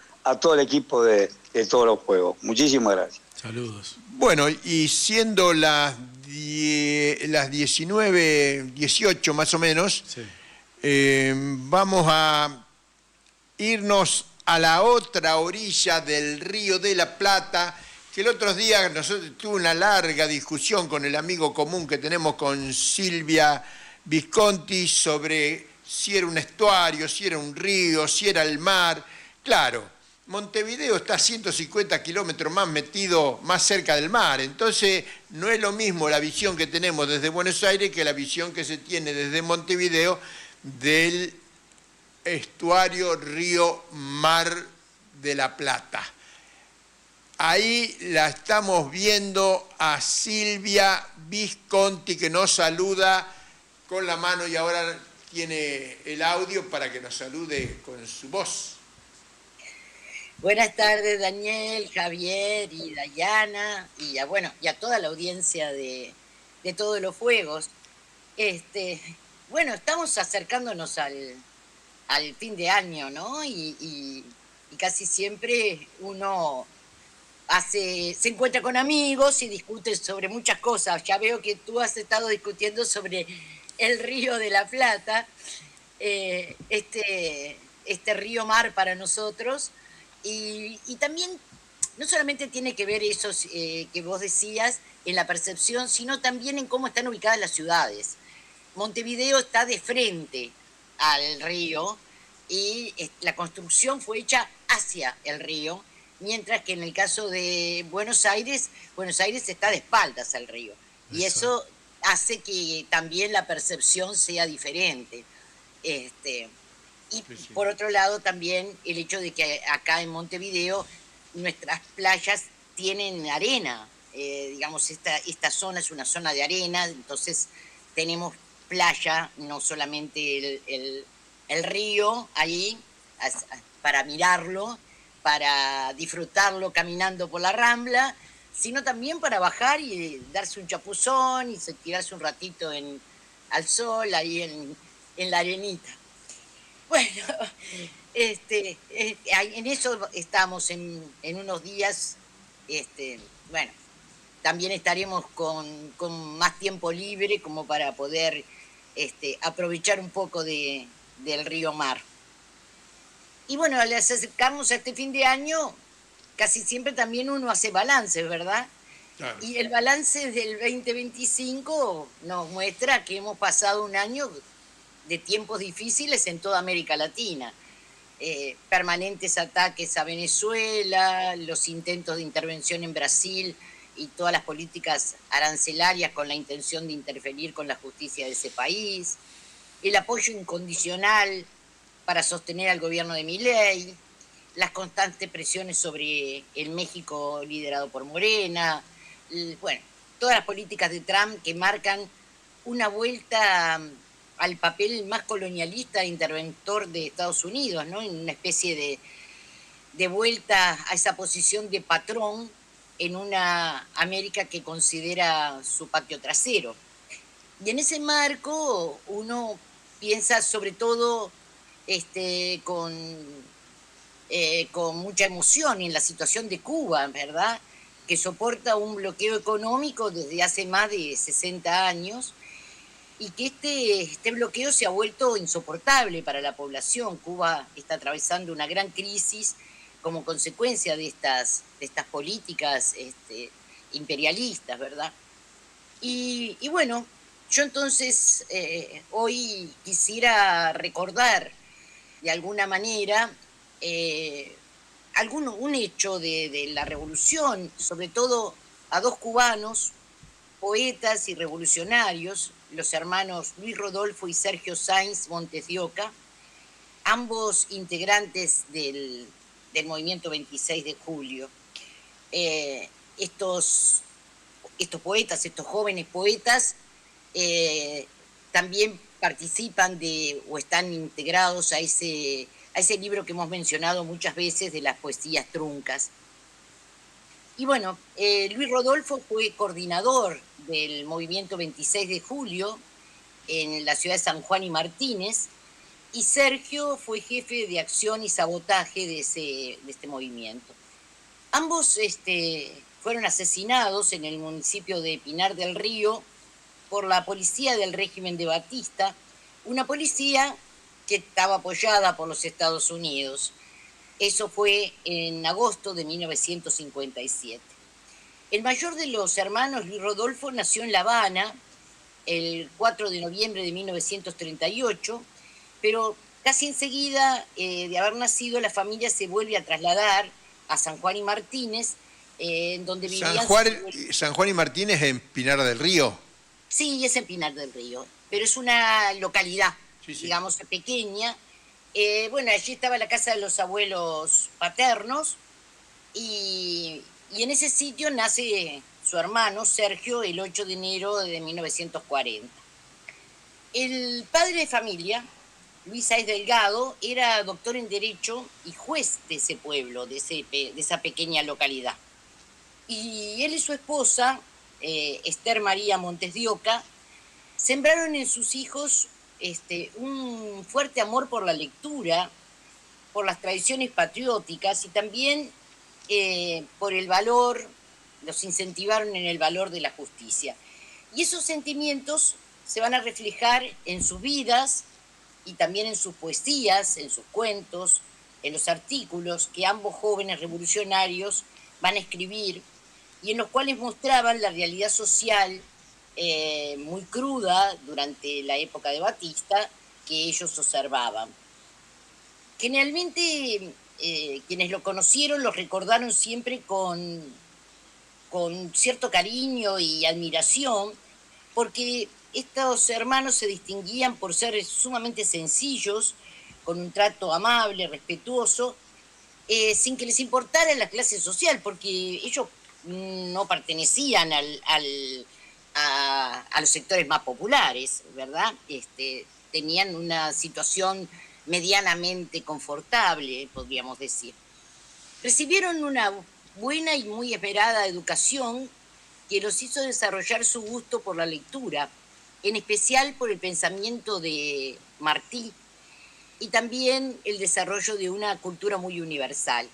de Todos los Fuegos. Muchísimas gracias. Saludos. Bueno, y siendo las 19:18 más o menos, sí. Vamos a irnos a la otra orilla del Río de la Plata, que el otro día nosotros tuve una larga discusión con el amigo común que tenemos con Silvia Visconti sobre si era un estuario, si era un río, si era el mar. Claro, Montevideo está a 150 kilómetros más metido, más cerca del mar, entonces no es lo mismo la visión que tenemos desde Buenos Aires que la visión que se tiene desde Montevideo del estuario río Mar de la Plata. Ahí la estamos viendo a Silvia Visconti, que nos saluda con la mano y ahora tiene el audio para que nos salude con su voz. Buenas tardes, Daniel, Javier y Dayana, y a toda la audiencia de Todos los Fuegos. Bueno, estamos acercándonos al fin de año, ¿no? Y casi siempre uno se encuentra con amigos y discute sobre muchas cosas. Ya veo que tú has estado discutiendo sobre el Río de la Plata, este río mar para nosotros. Y también no solamente tiene que ver eso que vos decías en la percepción, sino también en cómo están ubicadas las ciudades. Montevideo está de frente al río y la construcción fue hecha hacia el río, mientras que en el caso de Buenos Aires está de espaldas al río. Y eso hace que también la percepción sea diferente. Y por otro lado también el hecho de que acá en Montevideo nuestras playas tienen arena. Digamos, esta zona es una zona de arena, entonces tenemos playa, no solamente el río ahí para mirarlo, para disfrutarlo caminando por la Rambla, sino también para bajar y darse un chapuzón y tirarse un ratito al sol ahí en la arenita. Bueno, en eso estamos en unos días. Bueno, también estaremos con más tiempo libre como para poder aprovechar un poco del río Mar. Y bueno, al acercarnos a este fin de año, casi siempre también uno hace balances, ¿verdad? Claro. Y el balance del 2025 nos muestra que hemos pasado un año de tiempos difíciles en toda América Latina. Permanentes ataques a Venezuela, los intentos de intervención en Brasil y todas las políticas arancelarias con la intención de interferir con la justicia de ese país, el apoyo incondicional para sostener al gobierno de Milei, las constantes presiones sobre el México liderado por Morena, bueno, todas las políticas de Trump que marcan una vuelta al papel más colonialista e interventor de Estados Unidos, ¿no? En una especie de vuelta a esa posición de patrón en una América que considera su patio trasero. Y en ese marco uno piensa sobre todo con mucha emoción en la situación de Cuba, ¿verdad? Que soporta un bloqueo económico desde hace más de 60 años y que este bloqueo se ha vuelto insoportable para la población. Cuba está atravesando una gran crisis como consecuencia de estas políticas imperialistas, ¿verdad? Y bueno, yo entonces hoy quisiera recordar de alguna manera un hecho de la revolución, sobre todo a dos cubanos, poetas y revolucionarios, los hermanos Luis Rodolfo y Sergio Sáenz Montes de Oca, ambos integrantes del movimiento 26 de julio. Estos poetas, estos jóvenes poetas, también participan o están integrados a ese libro que hemos mencionado muchas veces de las poesías truncas. Y bueno, Luis Rodolfo fue coordinador del movimiento 26 de julio en la ciudad de San Juan y Martínez, y Sergio fue jefe de acción y sabotaje de este movimiento. Ambos fueron asesinados en el municipio de Pinar del Río por la policía del régimen de Batista, una policía que estaba apoyada por los Estados Unidos. Eso fue en agosto de 1957. El mayor de los hermanos, Luis Rodolfo, nació en La Habana el 4 de noviembre de 1938, pero casi enseguida de haber nacido, la familia se vuelve a trasladar a San Juan y Martínez, donde vivían... ¿San Juan y Martínez en Pinar del Río? Sí, es en Pinar del Río, pero es una localidad, digamos, pequeña, Bueno, allí estaba la casa de los abuelos paternos y en ese sitio nace su hermano Sergio el 8 de enero de 1940. El padre de familia, Luis Sáez Delgado, era doctor en Derecho y juez de ese pueblo, de esa pequeña localidad. Y él y su esposa, Esther María Montes de Oca, sembraron en sus hijos un fuerte amor por la lectura, por las tradiciones patrióticas y también por el valor, los incentivaron en el valor de la justicia. Y esos sentimientos se van a reflejar en sus vidas y también en sus poesías, en sus cuentos, en los artículos que ambos jóvenes revolucionarios van a escribir y en los cuales mostraban la realidad social muy cruda durante la época de Batista que ellos observaban. Generalmente quienes lo conocieron lo recordaron siempre con cierto cariño y admiración, porque estos hermanos se distinguían por ser sumamente sencillos, con un trato amable, respetuoso, sin que les importara la clase social, porque ellos no pertenecían a los sectores más populares, ¿verdad? Tenían una situación medianamente confortable, podríamos decir. Recibieron una buena y muy esperada educación que los hizo desarrollar su gusto por la lectura, en especial por el pensamiento de Martí y también el desarrollo de una cultura muy universal.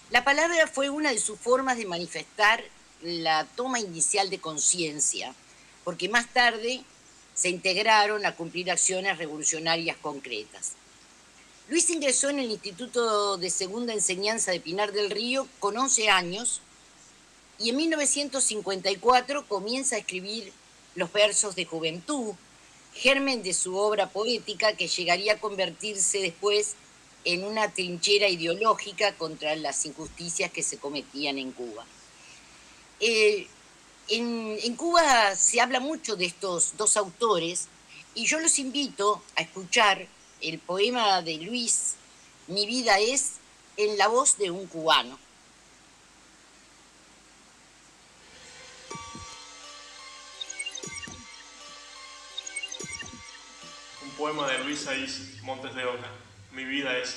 La palabra fue una de sus formas de manifestar la toma inicial de conciencia, porque más tarde se integraron a cumplir acciones revolucionarias concretas. Luis ingresó en el Instituto de Segunda Enseñanza de Pinar del Río con 11 años y en 1954 comienza a escribir los versos de Juventud, germen de su obra poética que llegaría a convertirse después en una trinchera ideológica contra las injusticias que se cometían en Cuba. En Cuba se habla mucho de estos dos autores y yo los invito a escuchar el poema de Luis, Mi vida es, en la voz de un cubano. Un poema de Luis Sáez Montes de Oca. Mi vida es.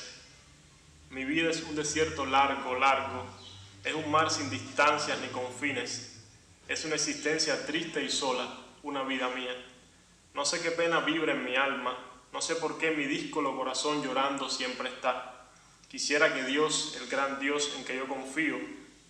Mi vida es un desierto largo, largo. Es un mar sin distancias ni confines. Es una existencia triste y sola, una vida mía. No sé qué pena vibra en mi alma. No sé por qué mi díscolo corazón llorando siempre está. Quisiera que Dios, el gran Dios en que yo confío,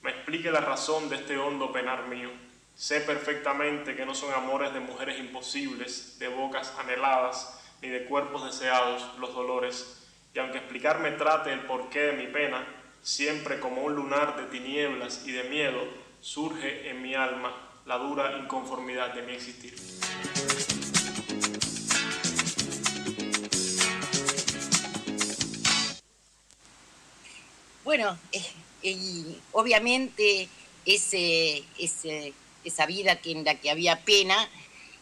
me explique la razón de este hondo penar mío. Sé perfectamente que no son amores de mujeres imposibles, de bocas anheladas, ni de cuerpos deseados los dolores. Y aunque explicarme trate el porqué de mi pena, siempre como un lunar de tinieblas y de miedo, surge en mi alma la dura inconformidad de mi existir. Bueno, obviamente esa vida en la que había pena,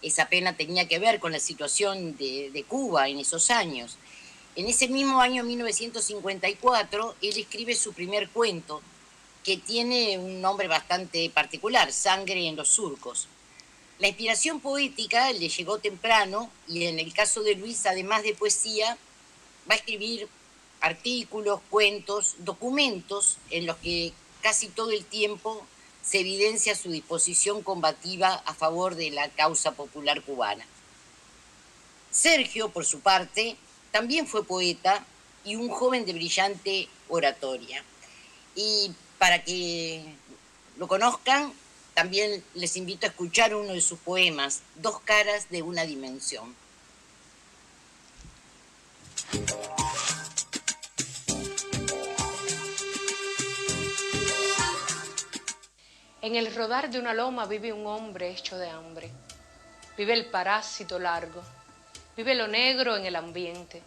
esa pena tenía que ver con la situación de Cuba en esos años. En ese mismo año 1954, él escribe su primer cuento, que tiene un nombre bastante particular, Sangre en los surcos. La inspiración poética le llegó temprano y en el caso de Luis, además de poesía, va a escribir artículos, cuentos, documentos en los que casi todo el tiempo se evidencia su disposición combativa a favor de la causa popular cubana. Sergio, por su parte, también fue poeta y un joven de brillante oratoria. Y para que lo conozcan, también les invito a escuchar uno de sus poemas, Dos caras de una dimensión. En el rodar de una loma vive un hombre hecho de hambre. Vive el parásito largo. Vive lo negro en el ambiente.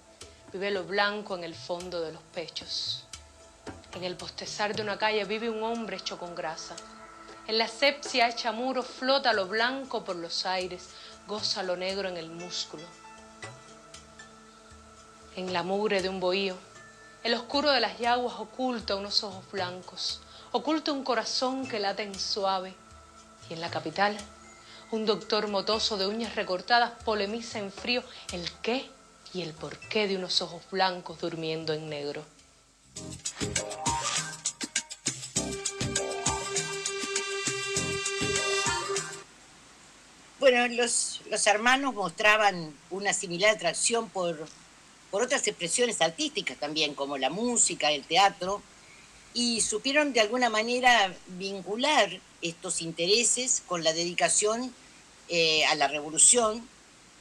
Vive lo blanco en el fondo de los pechos. En el bostezar de una calle vive un hombre hecho con grasa. En la asepsia hecha muro flota lo blanco por los aires, goza lo negro en el músculo. En la mugre de un bohío, el oscuro de las yaguas oculta unos ojos blancos, oculta un corazón que late en suave. Y en la capital, un doctor motoso de uñas recortadas polemiza en frío el qué y el porqué de unos ojos blancos durmiendo en negro. Bueno, los hermanos mostraban una similar atracción por otras expresiones artísticas también, como la música, el teatro, y supieron de alguna manera vincular estos intereses con la dedicación a la revolución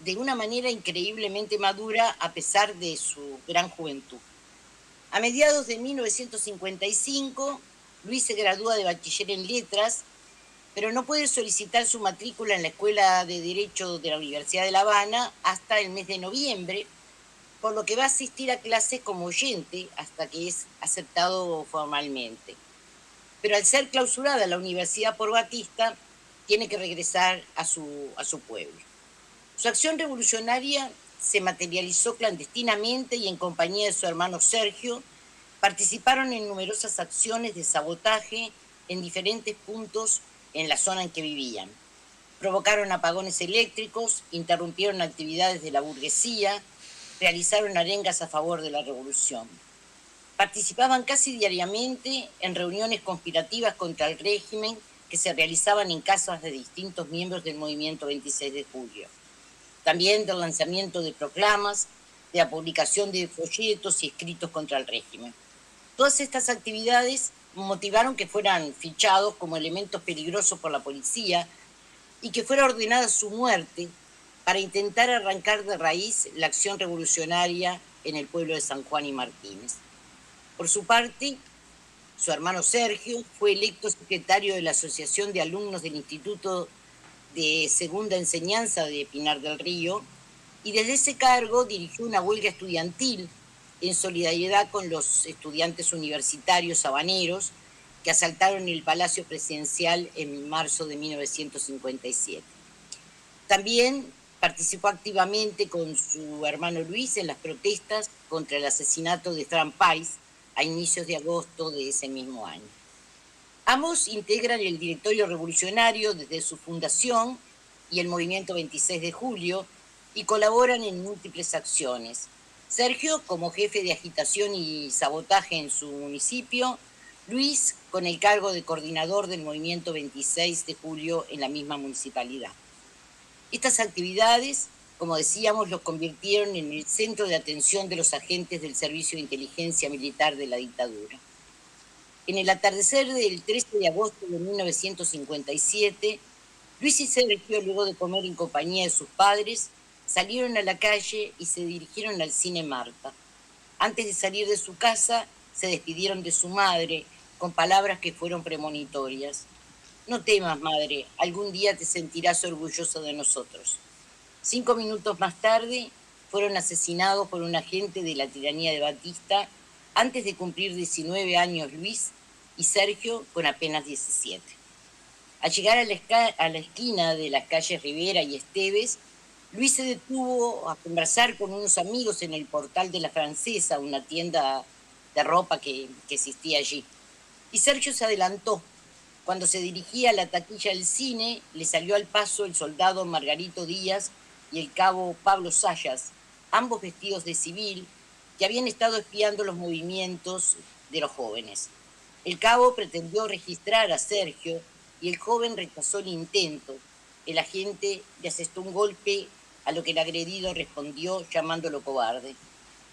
de una manera increíblemente madura a pesar de su gran juventud. A mediados de 1955, Luis se gradúa de bachiller en letras, pero no puede solicitar su matrícula en la Escuela de Derecho de la Universidad de La Habana hasta el mes de noviembre, por lo que va a asistir a clases como oyente hasta que es aceptado formalmente. Pero al ser clausurada la universidad por Batista, tiene que regresar a su pueblo. Su acción revolucionaria se materializó clandestinamente y en compañía de su hermano Sergio, participaron en numerosas acciones de sabotaje en diferentes puntos en la zona en que vivían. Provocaron apagones eléctricos, interrumpieron actividades de la burguesía, realizaron arengas a favor de la revolución. Participaban casi diariamente en reuniones conspirativas contra el régimen que se realizaban en casas de distintos miembros del movimiento 26 de julio. También del lanzamiento de proclamas, de la publicación de folletos y escritos contra el régimen. Todas estas actividades motivaron que fueran fichados como elementos peligrosos por la policía y que fuera ordenada su muerte para intentar arrancar de raíz la acción revolucionaria en el pueblo de San Juan y Martínez. Por su parte, su hermano Sergio fue electo secretario de la Asociación de Alumnos del Instituto de Segunda Enseñanza de Pinar del Río y desde ese cargo dirigió una huelga estudiantil en solidaridad con los estudiantes universitarios habaneros que asaltaron el Palacio Presidencial en marzo de 1957. También participó activamente con su hermano Luis en las protestas contra el asesinato de Frank Pais a inicios de agosto de ese mismo año. Ambos integran el directorio revolucionario desde su fundación y el movimiento 26 de julio y colaboran en múltiples acciones. Sergio como jefe de agitación y sabotaje en su municipio, Luis con el cargo de coordinador del movimiento 26 de julio en la misma municipalidad. Estas actividades, como decíamos, los convirtieron en el centro de atención de los agentes del Servicio de Inteligencia Militar de la dictadura. En el atardecer del 13 de agosto de 1957, Luis y Sergio, luego de comer en compañía de sus padres, salieron a la calle y se dirigieron al Cine Marta. Antes de salir de su casa, se despidieron de su madre con palabras que fueron premonitorias. No temas, madre, algún día te sentirás orgulloso de nosotros. 5 minutos más tarde, fueron asesinados por un agente de la tiranía de Batista antes de cumplir 19 años Luis y Sergio con apenas 17. Al llegar a la esquina de las calles Rivera y Esteves, Luis se detuvo a conversar con unos amigos en el portal de La Francesa, una tienda de ropa que existía allí. Y Sergio se adelantó. Cuando se dirigía a la taquilla del cine, le salió al paso el soldado Margarito Díaz y el cabo Pablo Sayas, ambos vestidos de civil, que habían estado espiando los movimientos de los jóvenes. El cabo pretendió registrar a Sergio y el joven rechazó el intento. El agente le asestó un golpe, a lo que el agredido respondió llamándolo cobarde.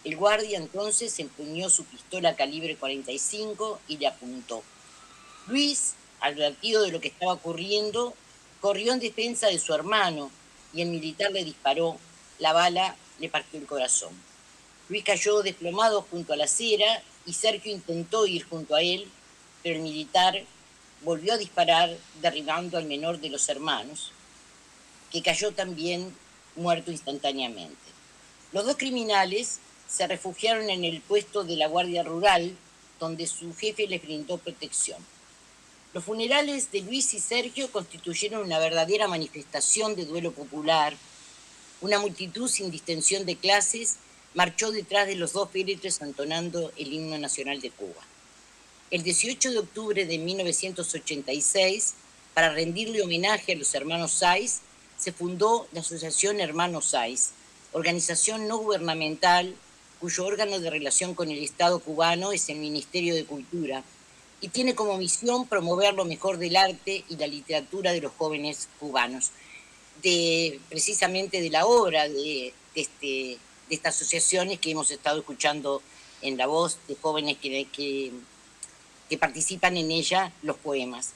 El guardia entonces empuñó su pistola calibre 45 y le apuntó. Luis, advertido de lo que estaba ocurriendo, corrió en defensa de su hermano y el militar le disparó. La bala le partió el corazón. Luis cayó desplomado junto a la acera y Sergio intentó ir junto a él, pero el militar volvió a disparar, derribando al menor de los hermanos, que cayó también muerto instantáneamente. Los dos criminales se refugiaron en el puesto de la Guardia Rural, donde su jefe les brindó protección. Los funerales de Luis y Sergio constituyeron una verdadera manifestación de duelo popular. Una multitud sin distinción de clases marchó detrás de los dos féretres entonando el himno nacional de Cuba. El 18 de octubre de 1986, para rendirle homenaje a los hermanos Sáiz, se fundó la Asociación Hermanos Sáiz, organización no gubernamental cuyo órgano de relación con el Estado cubano es el Ministerio de Cultura y tiene como misión promover lo mejor del arte y la literatura de los jóvenes cubanos. Precisamente de la obra de estas asociaciones que hemos estado escuchando en la voz de jóvenes que participan en ella, los poemas.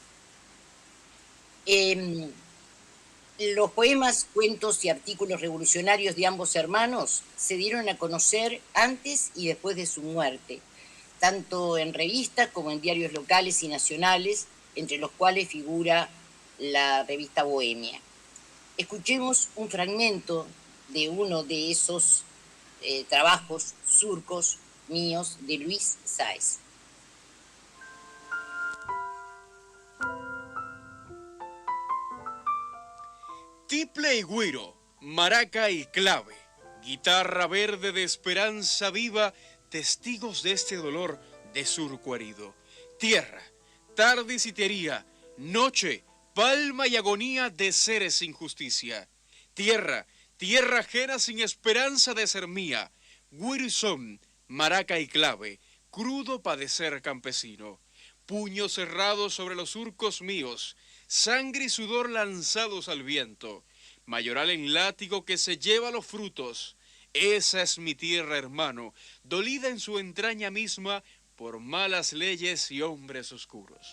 Los poemas, cuentos y artículos revolucionarios de ambos hermanos se dieron a conocer antes y después de su muerte, tanto en revistas como en diarios locales y nacionales, entre los cuales figura la revista Bohemia. Escuchemos un fragmento de uno de esos trabajos surcos míos de Luis Sáiz. Tiple y güiro, maraca y clave, guitarra verde de esperanza viva, testigos de este dolor de surco herido. Tierra, tarde y sitiería, noche, palma y agonía de seres sin justicia. Tierra, tierra ajena sin esperanza de ser mía. Güiro y son, maraca y clave, crudo padecer campesino. Puños cerrados sobre los surcos míos, sangre y sudor lanzados al viento. Mayoral en látigo que se lleva los frutos. Esa es mi tierra, hermano, dolida en su entraña misma por malas leyes y hombres oscuros.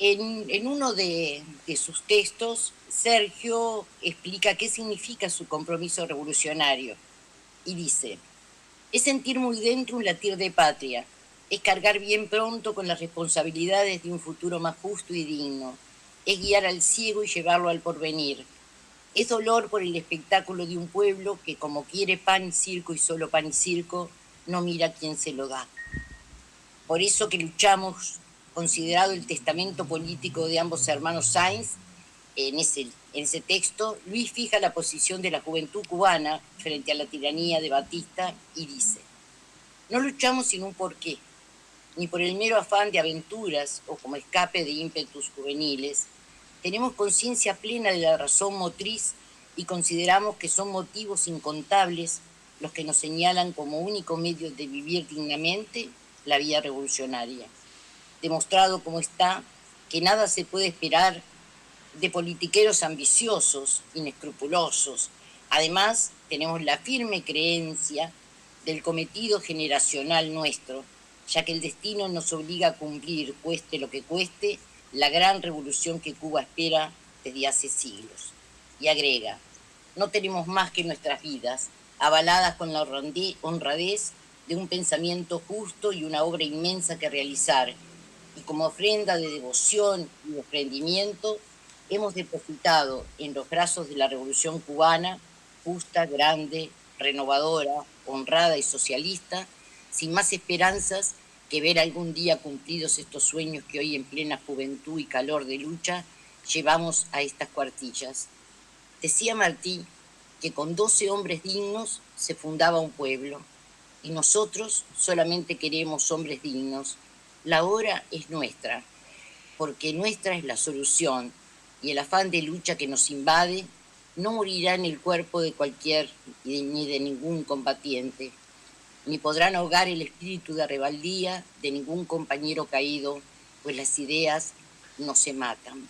En uno de sus textos, Sergio explica qué significa su compromiso revolucionario y dice: es sentir muy dentro un latir de patria, es cargar bien pronto con las responsabilidades de un futuro más justo y digno, es guiar al ciego y llevarlo al porvenir, es dolor por el espectáculo de un pueblo que, como quiere pan y circo y solo pan y circo, no mira quién se lo da. Por eso que luchamos, considerado el testamento político de ambos hermanos Sáiz, en ese texto, Luis fija la posición de la juventud cubana frente a la tiranía de Batista y dice: no luchamos sin un porqué, ni por el mero afán de aventuras o como escape de ímpetus juveniles. Tenemos conciencia plena de la razón motriz y consideramos que son motivos incontables los que nos señalan como único medio de vivir dignamente la vía revolucionaria. Demostrado como está que nada se puede esperar de politiqueros ambiciosos, inescrupulosos. Además, tenemos la firme creencia del cometido generacional nuestro, ya que el destino nos obliga a cumplir, cueste lo que cueste, la gran revolución que Cuba espera desde hace siglos. Y agrega: no tenemos más que nuestras vidas, avaladas con la honradez de un pensamiento justo y una obra inmensa que realizar, y como ofrenda de devoción y desprendimiento, hemos depositado en los brazos de la Revolución Cubana, justa, grande, renovadora, honrada y socialista, sin más esperanzas que ver algún día cumplidos estos sueños que hoy en plena juventud y calor de lucha llevamos a estas cuartillas. Decía Martí que con 12 hombres dignos se fundaba un pueblo, y nosotros solamente queremos hombres dignos. La hora es nuestra, porque nuestra es la solución, y el afán de lucha que nos invade no morirá en el cuerpo de cualquier ni de ningún combatiente, ni podrán ahogar el espíritu de rebeldía de ningún compañero caído, pues las ideas no se matan.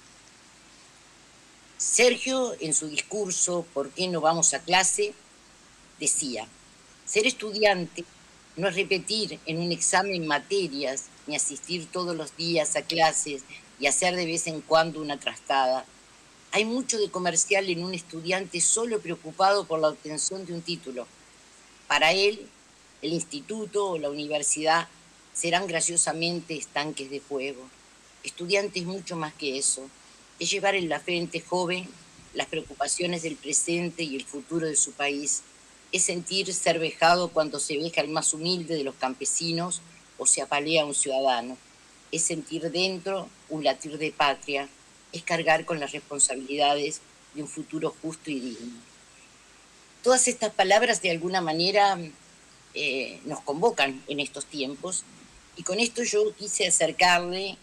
Sergio, en su discurso ¿Por qué no vamos a clase?, decía: ser estudiante no es repetir en un examen materias, ni asistir todos los días a clases y hacer de vez en cuando una trastada. Hay mucho de comercial en un estudiante solo preocupado por la obtención de un título. Para él, el instituto o la universidad serán graciosamente estanques de fuego. Estudiante es mucho más que eso. Es llevar en la frente joven las preocupaciones del presente y el futuro de su país. Es sentir ser vejado cuando se veja al más humilde de los campesinos o se apalea a un ciudadano. es sentir dentro un latir de patria, es cargar con las responsabilidades de un futuro justo y digno. Todas estas palabras de alguna manera nos convocan en estos tiempos, y con esto yo quise acercarle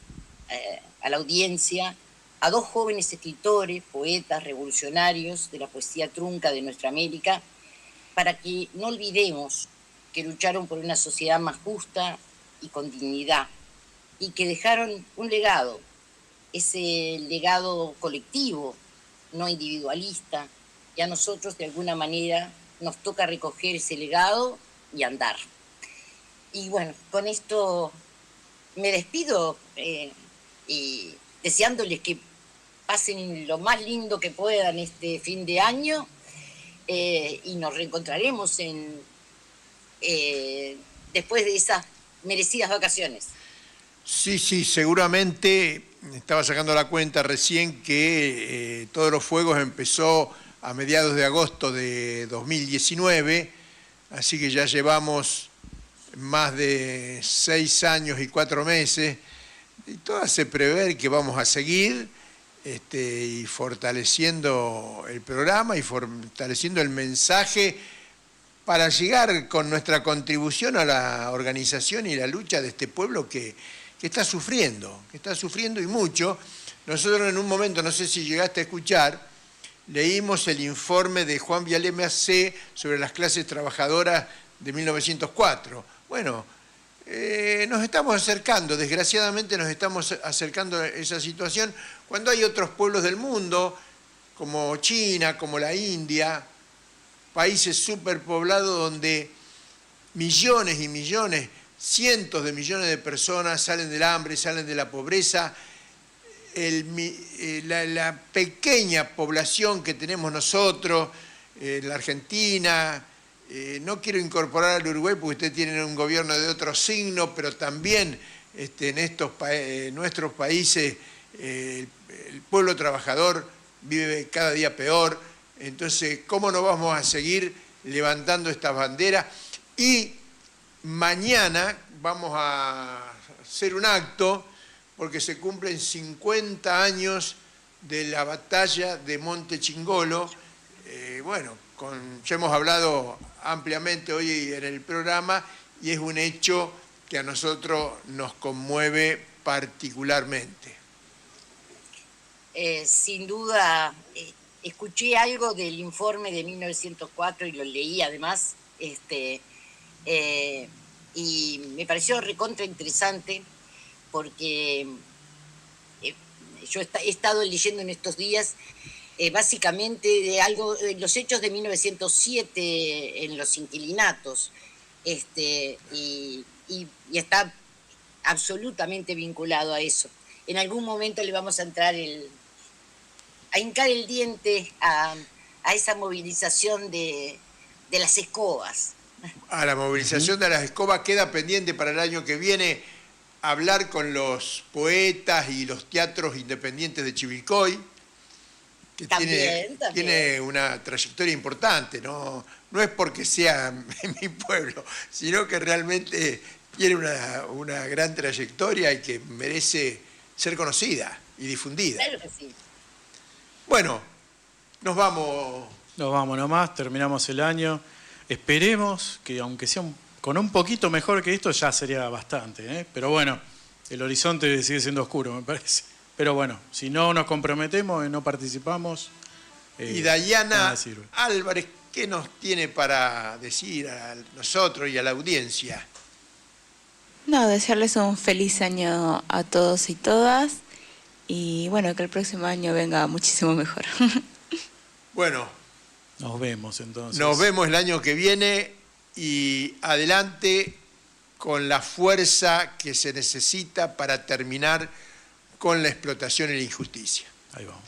a la audiencia a dos jóvenes escritores, poetas, revolucionarios de la poesía trunca de nuestra América, para que no olvidemos que lucharon por una sociedad más justa y con dignidad, y que dejaron un legado, ese legado colectivo, no individualista, y a nosotros de alguna manera nos toca recoger ese legado y andar. Y bueno, con esto me despido y deseándoles que pasen lo más lindo que puedan este fin de año, y nos reencontraremos después de esas merecidas vacaciones. Sí, seguramente. Estaba sacando la cuenta recién que Todos los Fuegos empezó a mediados de agosto de 2019, así que ya llevamos más de 6 años y 4 meses, y todo hace prever que vamos a seguir y fortaleciendo el programa y fortaleciendo el mensaje para llegar con nuestra contribución a la organización y la lucha de este pueblo que está sufriendo y mucho. Nosotros en un momento, no sé si llegaste a escuchar, leímos el informe de Juan Vialé Macé sobre las clases trabajadoras de 1904. Bueno, nos estamos acercando, desgraciadamente nos estamos acercando a esa situación, cuando hay otros pueblos del mundo, como China, como la India, países superpoblados donde millones y millones, cientos de millones de personas salen del hambre, salen de la pobreza. La pequeña población que tenemos nosotros, la Argentina, no quiero incorporar al Uruguay porque ustedes tienen un gobierno de otro signo, pero también en nuestros países el pueblo trabajador vive cada día peor. Entonces, ¿cómo no vamos a seguir levantando estas banderas? Y mañana vamos a hacer un acto porque se cumplen 50 años de la batalla de Monte Chingolo. Ya hemos hablado ampliamente hoy en el programa y es un hecho que a nosotros nos conmueve particularmente. Sin duda, escuché algo del informe de 1904 y lo leí además, y me pareció recontra interesante porque yo he estado leyendo en estos días básicamente de los hechos de 1907 en los inquilinatos, y está absolutamente vinculado a eso. En algún momento le vamos a hincar el diente a esa movilización de las escobas. A la movilización de las escobas queda pendiente para el año que viene hablar con los poetas y los teatros independientes de Chivilcoy, que tiene una trayectoria importante, no es porque sea mi pueblo, sino que realmente tiene una gran trayectoria y que merece ser conocida y difundida. Claro que sí. Bueno, nos vamos. Nos vamos nomás, terminamos el año. Esperemos que aunque sea con un poquito mejor que esto ya sería bastante, pero bueno, el horizonte sigue siendo oscuro, me parece. Pero bueno, si no nos comprometemos y no participamos... y Dayana Álvarez, ¿qué nos tiene para decir a nosotros y a la audiencia? No, desearles un feliz año a todos y todas y bueno, que el próximo año venga muchísimo mejor. Bueno, nos vemos entonces. Nos vemos el año que viene y adelante con la fuerza que se necesita para terminar con la explotación y la injusticia. Ahí vamos.